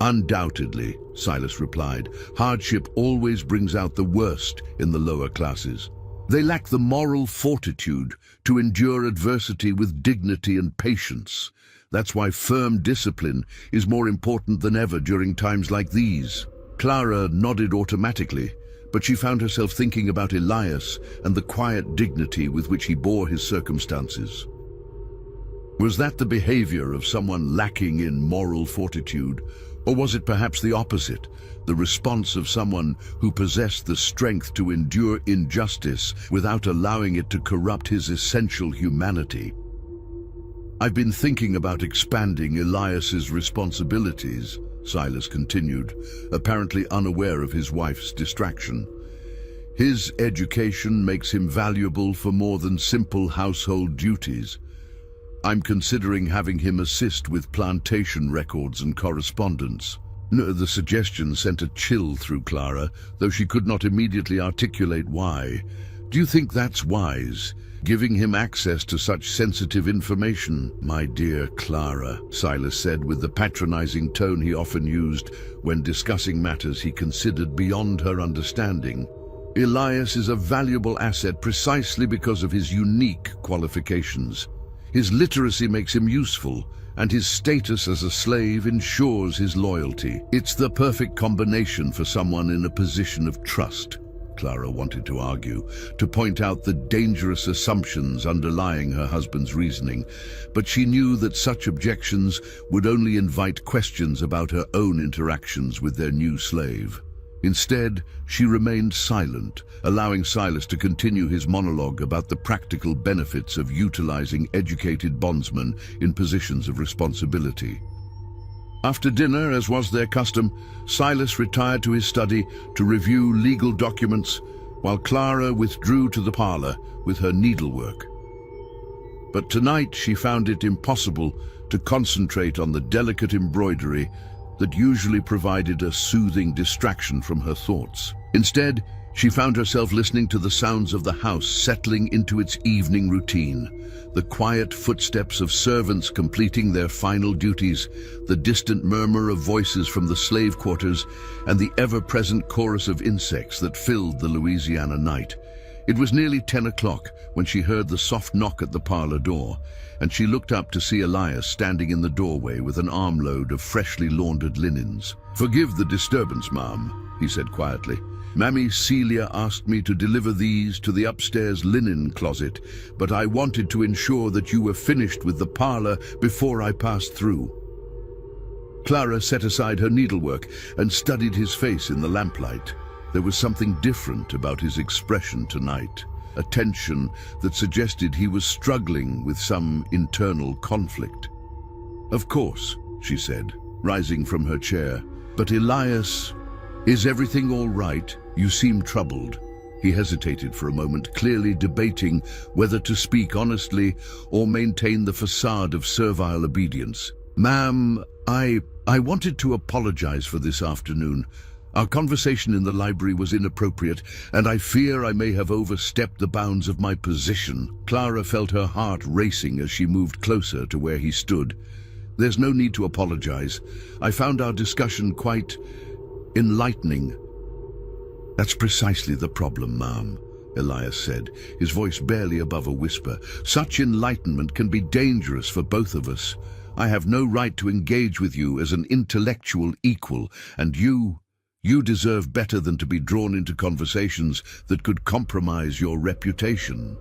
"Undoubtedly," Silas replied. "Hardship always brings out the worst in the lower classes. They lack the moral fortitude to endure adversity with dignity and patience. That's why firm discipline is more important than ever during times like these. Clara nodded automatically, but she found herself thinking about Elias and the quiet dignity with which he bore his circumstances. Was that the behavior of someone lacking in moral fortitude, or was it perhaps the opposite, the response of someone who possessed the strength to endure injustice without allowing it to corrupt his essential humanity? "I've been thinking about expanding Elias's responsibilities," Silas continued, apparently unaware of his wife's distraction. "His education makes him valuable for more than simple household duties. I'm considering having him assist with plantation records and correspondence." The suggestion sent a chill through Clara, though she could not immediately articulate why. "Do you think that's wise, giving him access to such sensitive information?" "My dear Clara," Silas said with the patronizing tone he often used when discussing matters he considered beyond her understanding, "Elias is a valuable asset precisely because of his unique qualifications. His literacy makes him useful, and his status as a slave ensures his loyalty. It's the perfect combination for someone in a position of trust." Clara wanted to argue, to point out the dangerous assumptions underlying her husband's reasoning, but she knew that such objections would only invite questions about her own interactions with their new slave. Instead, she remained silent, allowing Silas to continue his monologue about the practical benefits of utilizing educated bondsmen in positions of responsibility. After dinner, as was their custom, Silas retired to his study to review legal documents, while Clara withdrew to the parlor with her needlework. But tonight she found it impossible to concentrate on the delicate embroidery that usually provided a soothing distraction from her thoughts. Instead, she found herself listening to the sounds of the house settling into its evening routine, the quiet footsteps of servants completing their final duties, the distant murmur of voices from the slave quarters, and the ever-present chorus of insects that filled the Louisiana night. It was nearly 10 o'clock when she heard the soft knock at the parlor door, and she looked up to see Elias standing in the doorway with an armload of freshly laundered linens. "Forgive the disturbance, ma'am," he said quietly. "Mammy Celia asked me to deliver these to the upstairs linen closet, but I wanted to ensure that you were finished with the parlor before I passed through." Clara set aside her needlework and studied his face in the lamplight. There was something different about his expression tonight, a tension that suggested he was struggling with some internal conflict. "Of course," she said, rising from her chair. "But Elias, is everything all right? You seem troubled." He hesitated for a moment, clearly debating whether to speak honestly or maintain the facade of servile obedience. "Ma'am, I wanted to apologize for this afternoon. Our conversation in the library was inappropriate, and I fear I may have overstepped the bounds of my position." Clara felt her heart racing as she moved closer to where he stood. "There's no need to apologize. I found our discussion quite enlightening." "That's precisely the problem, ma'am," Elias said, his voice barely above a whisper. "Such enlightenment can be dangerous for both of us. I have no right to engage with you as an intellectual equal, and you deserve better than to be drawn into conversations that could compromise your reputation."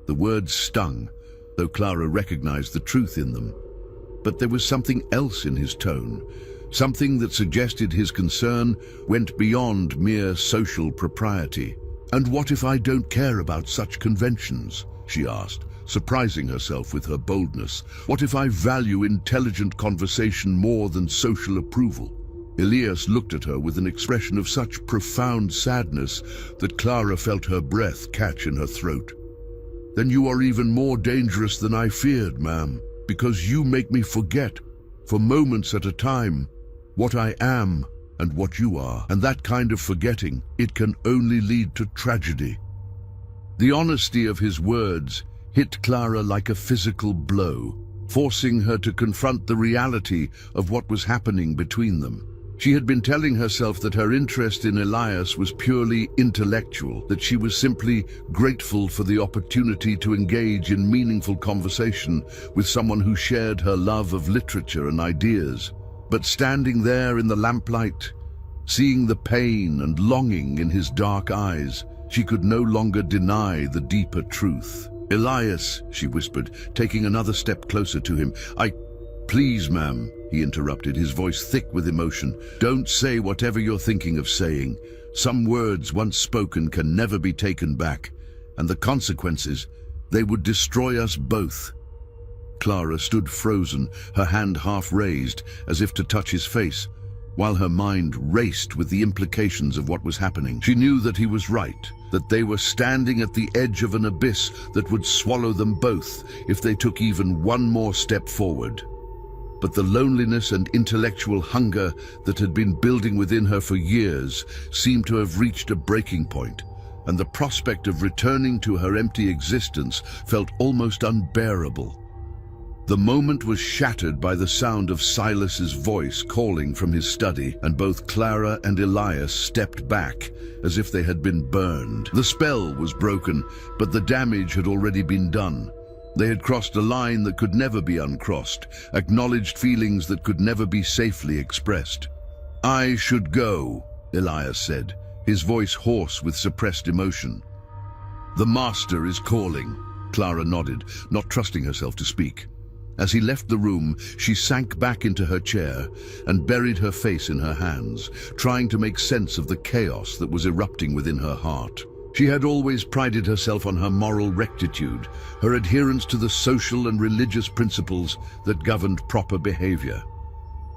The words stung, though Clara recognized the truth in them. But there was something else in his tone, something that suggested his concern went beyond mere social propriety. "And what if I don't care about such conventions?" she asked, surprising herself with her boldness. "What if I value intelligent conversation more than social approval?" Elias looked at her with an expression of such profound sadness that Clara felt her breath catch in her throat. "Then you are even more dangerous than I feared, ma'am, because you make me forget, for moments at a time, what I am and what you are. And that kind of forgetting, it can only lead to tragedy." The honesty of his words hit Clara like a physical blow, forcing her to confront the reality of what was happening between them. She had been telling herself that her interest in Elias was purely intellectual, that she was simply grateful for the opportunity to engage in meaningful conversation with someone who shared her love of literature and ideas. But standing there in the lamplight, seeing the pain and longing in his dark eyes, she could no longer deny the deeper truth. "Elias," she whispered, taking another step closer to him. "Please, ma'am," he interrupted, his voice thick with emotion. "Don't say whatever you're thinking of saying. Some words once spoken can never be taken back, and the consequences, they would destroy us both." Clara stood frozen, her hand half raised, as if to touch his face, while her mind raced with the implications of what was happening. She knew that he was right, that they were standing at the edge of an abyss that would swallow them both if they took even one more step forward. But the loneliness and intellectual hunger that had been building within her for years seemed to have reached a breaking point, and the prospect of returning to her empty existence felt almost unbearable. The moment was shattered by the sound of Silas's voice calling from his study, and both Clara and Elias stepped back as if they had been burned. The spell was broken, but the damage had already been done. They had crossed a line that could never be uncrossed, acknowledged feelings that could never be safely expressed. "I should go," Elias said, his voice hoarse with suppressed emotion. "The master is calling," Clara nodded, not trusting herself to speak. As he left the room, she sank back into her chair and buried her face in her hands, trying to make sense of the chaos that was erupting within her heart. She had always prided herself on her moral rectitude, her adherence to the social and religious principles that governed proper behavior.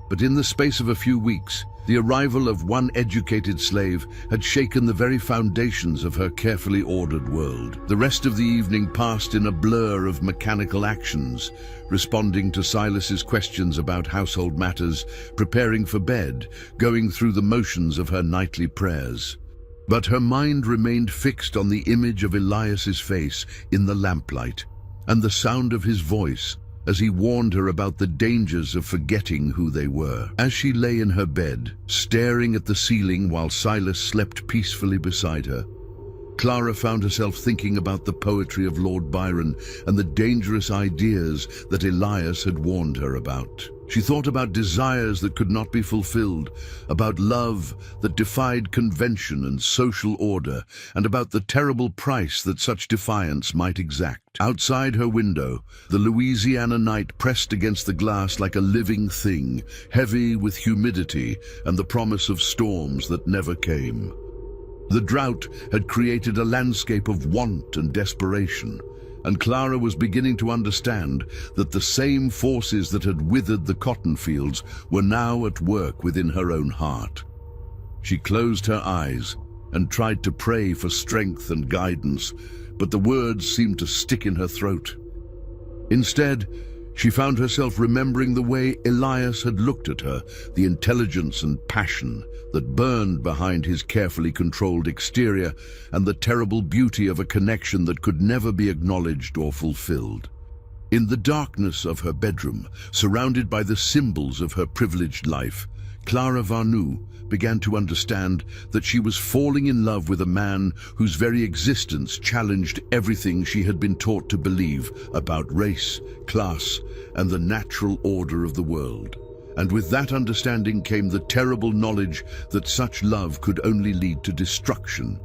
But in the space of a few weeks, the arrival of one educated slave had shaken the very foundations of her carefully ordered world. The rest of the evening passed in a blur of mechanical actions, responding to Silas's questions about household matters, preparing for bed, going through the motions of her nightly prayers. But her mind remained fixed on the image of Elias's face in the lamplight, and the sound of his voice as he warned her about the dangers of forgetting who they were. As she lay in her bed, staring at the ceiling while Silas slept peacefully beside her, Clara found herself thinking about the poetry of Lord Byron and the dangerous ideas that Elias had warned her about. She thought about desires that could not be fulfilled, about love that defied convention and social order, and about the terrible price that such defiance might exact. Outside her window, the Louisiana night pressed against the glass like a living thing, heavy with humidity and the promise of storms that never came. The drought had created a landscape of want and desperation, and Clara was beginning to understand that the same forces that had withered the cotton fields were now at work within her own heart. She closed her eyes and tried to pray for strength and guidance, but the words seemed to stick in her throat. Instead, she found herself remembering the way Elias had looked at her, the intelligence and passion that burned behind his carefully controlled exterior, and the terrible beauty of a connection that could never be acknowledged or fulfilled. In the darkness of her bedroom, surrounded by the symbols of her privileged life, Clara Varnoux began to understand that she was falling in love with a man whose very existence challenged everything she had been taught to believe about race, class, and the natural order of the world. And with that understanding came the terrible knowledge that such love could only lead to destruction,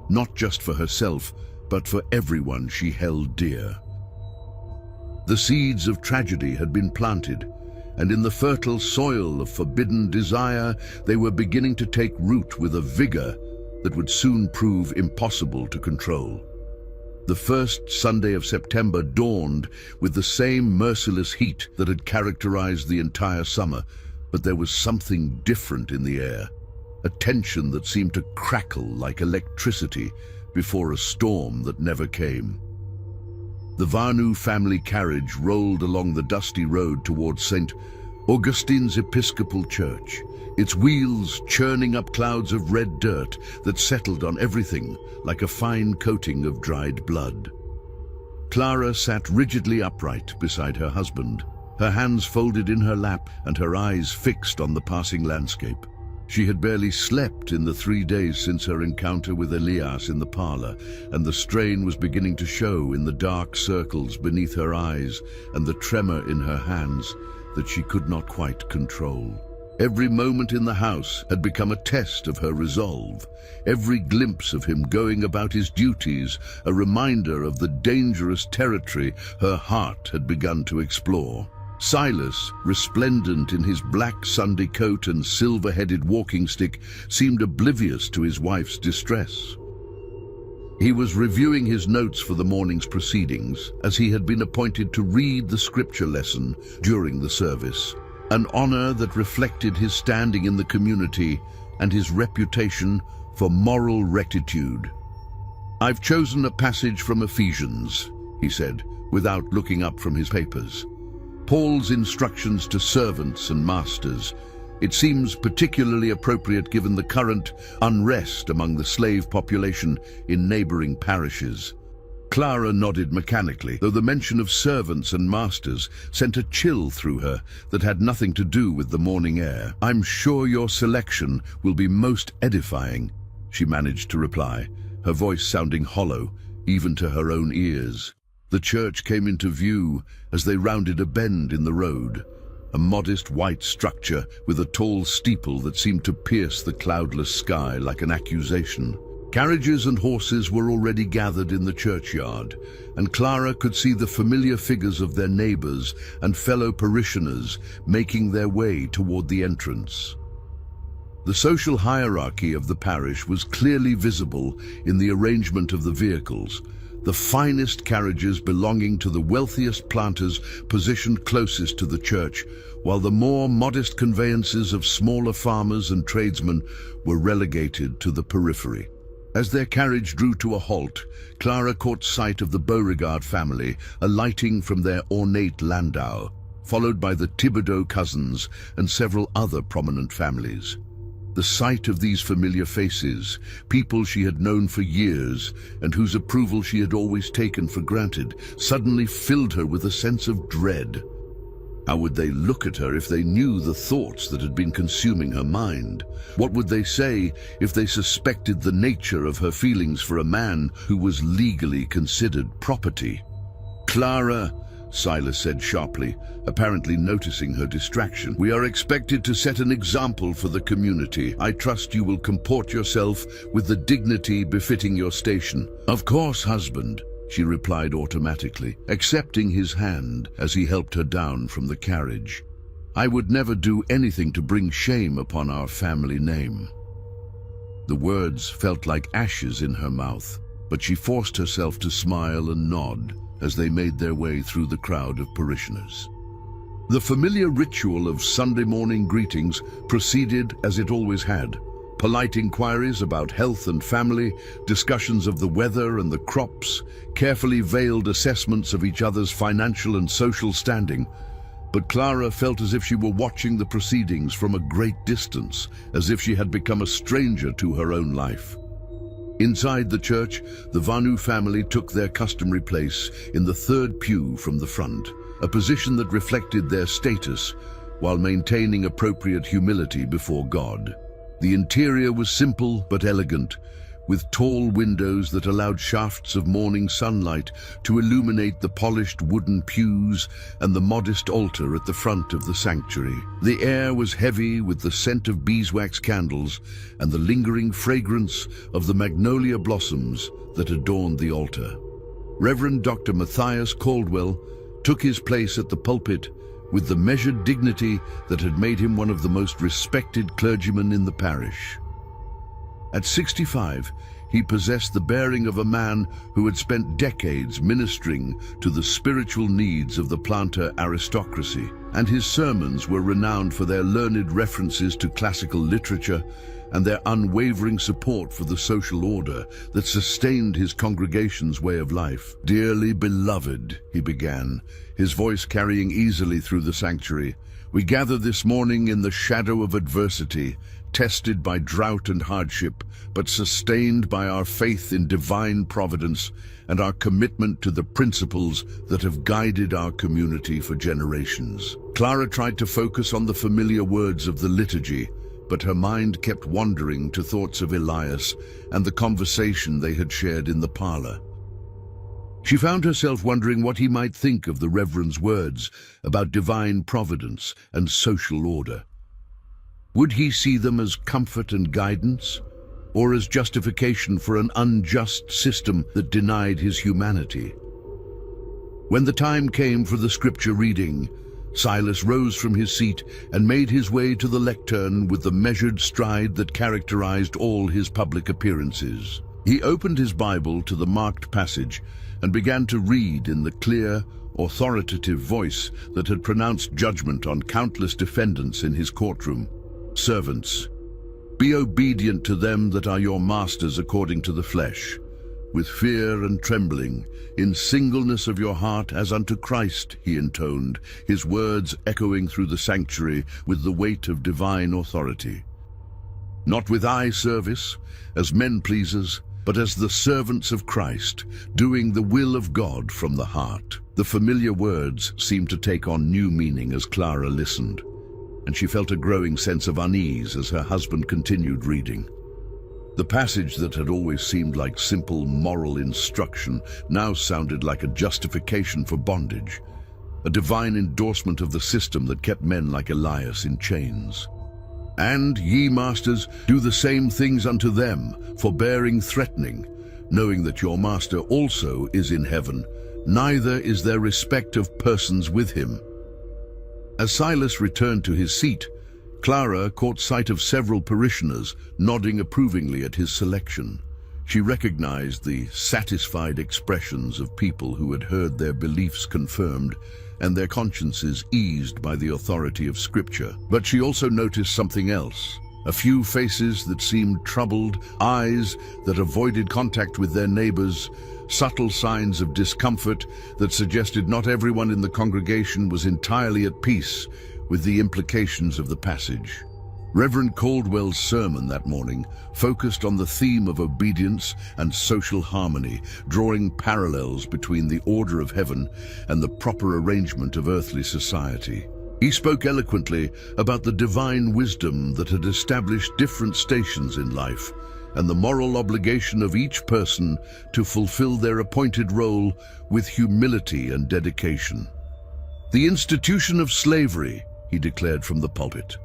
not just for herself, but for everyone she held dear. The seeds of tragedy had been planted, and in the fertile soil of forbidden desire, they were beginning to take root with a vigor that would soon prove impossible to control. The first Sunday of September dawned with the same merciless heat that had characterized the entire summer, but there was something different in the air, a tension that seemed to crackle like electricity before a storm that never came. The Varnoux family carriage rolled along the dusty road towards St. Augustine's Episcopal Church, its wheels churning up clouds of red dirt that settled on everything like a fine coating of dried blood. Clara sat rigidly upright beside her husband, her hands folded in her lap and her eyes fixed on the passing landscape. She had barely slept in the 3 days since her encounter with Elias in the parlor, and the strain was beginning to show in the dark circles beneath her eyes and the tremor in her hands that she could not quite control. Every moment in the house had become a test of her resolve. Every glimpse of him going about his duties, a reminder of the dangerous territory her heart had begun to explore. Silas, resplendent in his black Sunday coat and silver-headed walking stick, seemed oblivious to his wife's distress. He was reviewing his notes for the morning's proceedings, as he had been appointed to read the scripture lesson during the service, an honor that reflected his standing in the community and his reputation for moral rectitude. "I've chosen a passage from Ephesians," he said, without looking up from his papers. "Paul's instructions to servants and masters. It seems particularly appropriate given the current unrest among the slave population in neighboring parishes." Clara nodded mechanically, though the mention of servants and masters sent a chill through her that had nothing to do with the morning air. "I'm sure your selection will be most edifying," she managed to reply, her voice sounding hollow, even to her own ears. The church came into view as they rounded a bend in the road, a modest white structure with a tall steeple that seemed to pierce the cloudless sky like an accusation. Carriages and horses were already gathered in the churchyard, and Clara could see the familiar figures of their neighbors and fellow parishioners making their way toward the entrance. The social hierarchy of the parish was clearly visible in the arrangement of the vehicles. The finest carriages belonging to the wealthiest planters positioned closest to the church, while the more modest conveyances of smaller farmers and tradesmen were relegated to the periphery. As their carriage drew to a halt, Clara caught sight of the Beauregard family alighting from their ornate landau, followed by the Thibodeau cousins and several other prominent families. The sight of these familiar faces, people she had known for years and whose approval she had always taken for granted, suddenly filled her with a sense of dread. How would they look at her if they knew the thoughts that had been consuming her mind? What would they say if they suspected the nature of her feelings for a man who was legally considered property? "Clara," Silas said sharply, apparently noticing her distraction, "we are expected to set an example for the community. I trust you will comport yourself with the dignity befitting your station." "Of course, husband," she replied automatically, accepting his hand as he helped her down from the carriage. "I would never do anything to bring shame upon our family name." The words felt like ashes in her mouth, but she forced herself to smile and nod as they made their way through the crowd of parishioners. The familiar ritual of Sunday morning greetings proceeded as it always had. Polite inquiries about health and family, discussions of the weather and the crops, carefully veiled assessments of each other's financial and social standing. But Clara felt as if she were watching the proceedings from a great distance, as if she had become a stranger to her own life. Inside the church, the Varnoux family took their customary place in the third pew from the front, a position that reflected their status while maintaining appropriate humility before God. The interior was simple but elegant, with tall windows that allowed shafts of morning sunlight to illuminate the polished wooden pews and the modest altar at the front of the sanctuary. The air was heavy with the scent of beeswax candles and the lingering fragrance of the magnolia blossoms that adorned the altar. Reverend Dr. Matthias Caldwell took his place at the pulpit with the measured dignity that had made him one of the most respected clergymen in the parish. At 65, he possessed the bearing of a man who had spent decades ministering to the spiritual needs of the planter aristocracy, and his sermons were renowned for their learned references to classical literature and their unwavering support for the social order that sustained his congregation's way of life. "Dearly beloved," he began, his voice carrying easily through the sanctuary, "we gather this morning in the shadow of adversity, tested by drought and hardship, but sustained by our faith in divine providence and our commitment to the principles that have guided our community for generations." Clara tried to focus on the familiar words of the liturgy, but her mind kept wandering to thoughts of Elias and the conversation they had shared in the parlor. She found herself wondering what he might think of the Reverend's words about divine providence and social order. Would he see them as comfort and guidance, or as justification for an unjust system that denied his humanity? When the time came for the scripture reading, Silas rose from his seat and made his way to the lectern with the measured stride that characterized all his public appearances. He opened his Bible to the marked passage and began to read in the clear, authoritative voice that had pronounced judgment on countless defendants in his courtroom. Servants, be obedient to them that are your masters according to the flesh, with fear and trembling, in singleness of your heart as unto Christ, he intoned, his words echoing through the sanctuary with the weight of divine authority. Not with eye service, as men-pleasers, but as the servants of Christ, doing the will of God from the heart. The familiar words seemed to take on new meaning as Clara listened, and she felt a growing sense of unease as her husband continued reading. The passage that had always seemed like simple moral instruction now sounded like a justification for bondage, a divine endorsement of the system that kept men like Elias in chains. And ye masters, do the same things unto them, forbearing threatening, knowing that your master also is in heaven, neither is there respect of persons with him. As Silas returned to his seat, Clara caught sight of several parishioners nodding approvingly at his selection. She recognized the satisfied expressions of people who had heard their beliefs confirmed and their consciences eased by the authority of Scripture. But she also noticed something else. A few faces that seemed troubled, eyes that avoided contact with their neighbors, subtle signs of discomfort that suggested not everyone in the congregation was entirely at peace with the implications of the passage. Reverend Caldwell's sermon that morning focused on the theme of obedience and social harmony, drawing parallels between the order of heaven and the proper arrangement of earthly society. He spoke eloquently about the divine wisdom that had established different stations in life and the moral obligation of each person to fulfill their appointed role with humility and dedication. The institution of slavery, he declared from the pulpit,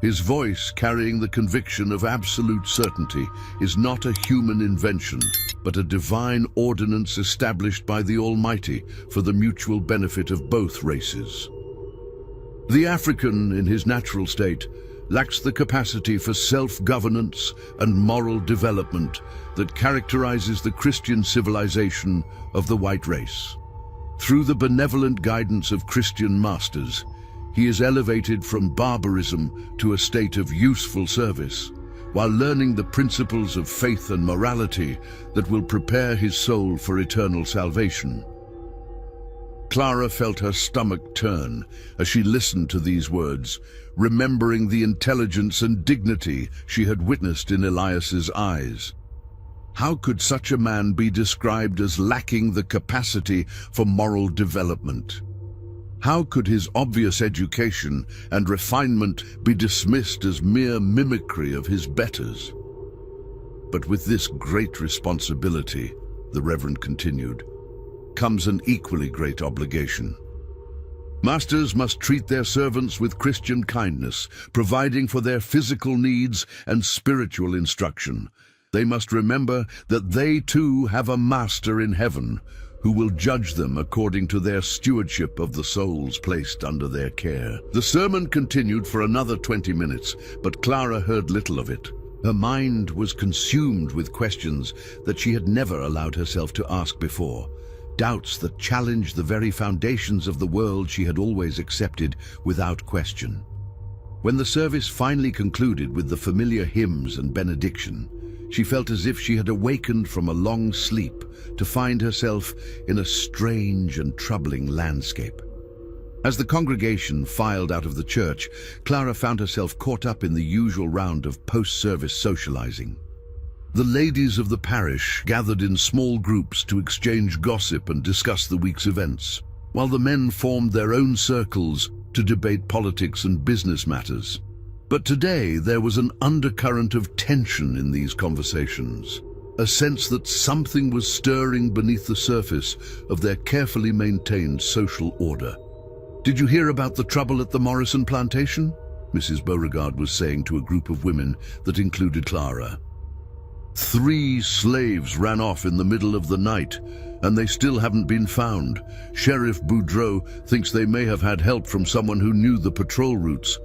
his voice carrying the conviction of absolute certainty, is not a human invention, but a divine ordinance established by the Almighty for the mutual benefit of both races. The African, in his natural state, lacks the capacity for self-governance and moral development that characterizes the Christian civilization of the white race. Through the benevolent guidance of Christian masters, he is elevated from barbarism to a state of useful service, while learning the principles of faith and morality that will prepare his soul for eternal salvation. Clara felt her stomach turn as she listened to these words, remembering the intelligence and dignity she had witnessed in Elias's eyes. How could such a man be described as lacking the capacity for moral development? How could his obvious education and refinement be dismissed as mere mimicry of his betters? But with this great responsibility, the Reverend continued, comes an equally great obligation. Masters must treat their servants with Christian kindness, providing for their physical needs and spiritual instruction. They must remember that they too have a master in heaven who will judge them according to their stewardship of the souls placed under their care. The sermon continued for another 20 minutes, but Clara heard little of it. Her mind was consumed with questions that she had never allowed herself to ask before, doubts that challenged the very foundations of the world she had always accepted without question. When the service finally concluded with the familiar hymns and benediction, she felt as if she had awakened from a long sleep to find herself in a strange and troubling landscape. As the congregation filed out of the church, Clara found herself caught up in the usual round of post-service socializing. The ladies of the parish gathered in small groups to exchange gossip and discuss the week's events, while the men formed their own circles to debate politics and business matters. But today there was an undercurrent of tension in these conversations, a sense that something was stirring beneath the surface of their carefully maintained social order. "Did you hear about the trouble at the Morrison plantation?" Mrs. Beauregard was saying to a group of women that included Clara. "3 slaves ran off in the middle of the night, and they still haven't been found. Sheriff Boudreau thinks they may have had help from someone who knew the patrol routes."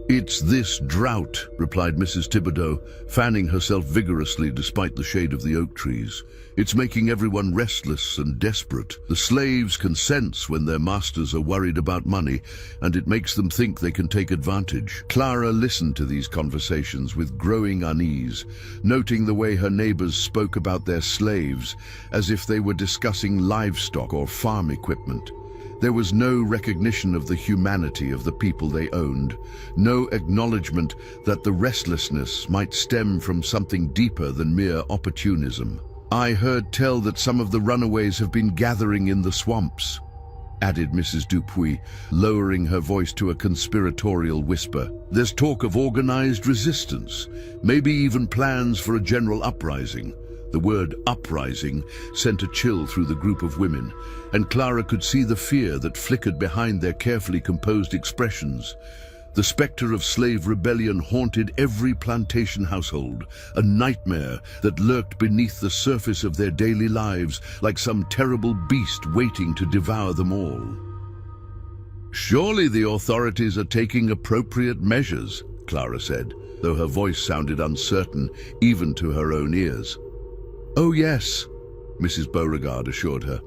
"It's this drought," replied Mrs. Thibodeau, fanning herself vigorously despite the shade of the oak trees. "It's making everyone restless and desperate. The slaves can sense when their masters are worried about money, and it makes them think they can take advantage." Clara listened to these conversations with growing unease, noting the way her neighbors spoke about their slaves as if they were discussing livestock or farm equipment. There was no recognition of the humanity of the people they owned, no acknowledgement that the restlessness might stem from something deeper than mere opportunism. "I heard tell that some of the runaways have been gathering in the swamps," added Mrs. Dupuis, lowering her voice to a conspiratorial whisper. "There's talk of organized resistance, maybe even plans for a general uprising." The word uprising sent a chill through the group of women, and Clara could see the fear that flickered behind their carefully composed expressions. The specter of slave rebellion haunted every plantation household, a nightmare that lurked beneath the surface of their daily lives like some terrible beast waiting to devour them all. "Surely the authorities are taking appropriate measures," Clara said, though her voice sounded uncertain even to her own ears. "Oh yes," Mrs. Beauregard assured her.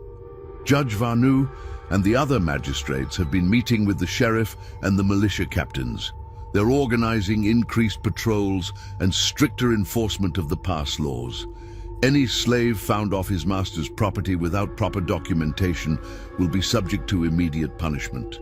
"Judge Varnoux and the other magistrates have been meeting with the sheriff and the militia captains. They're organizing increased patrols and stricter enforcement of the pass laws. Any slave found off his master's property without proper documentation will be subject to immediate punishment."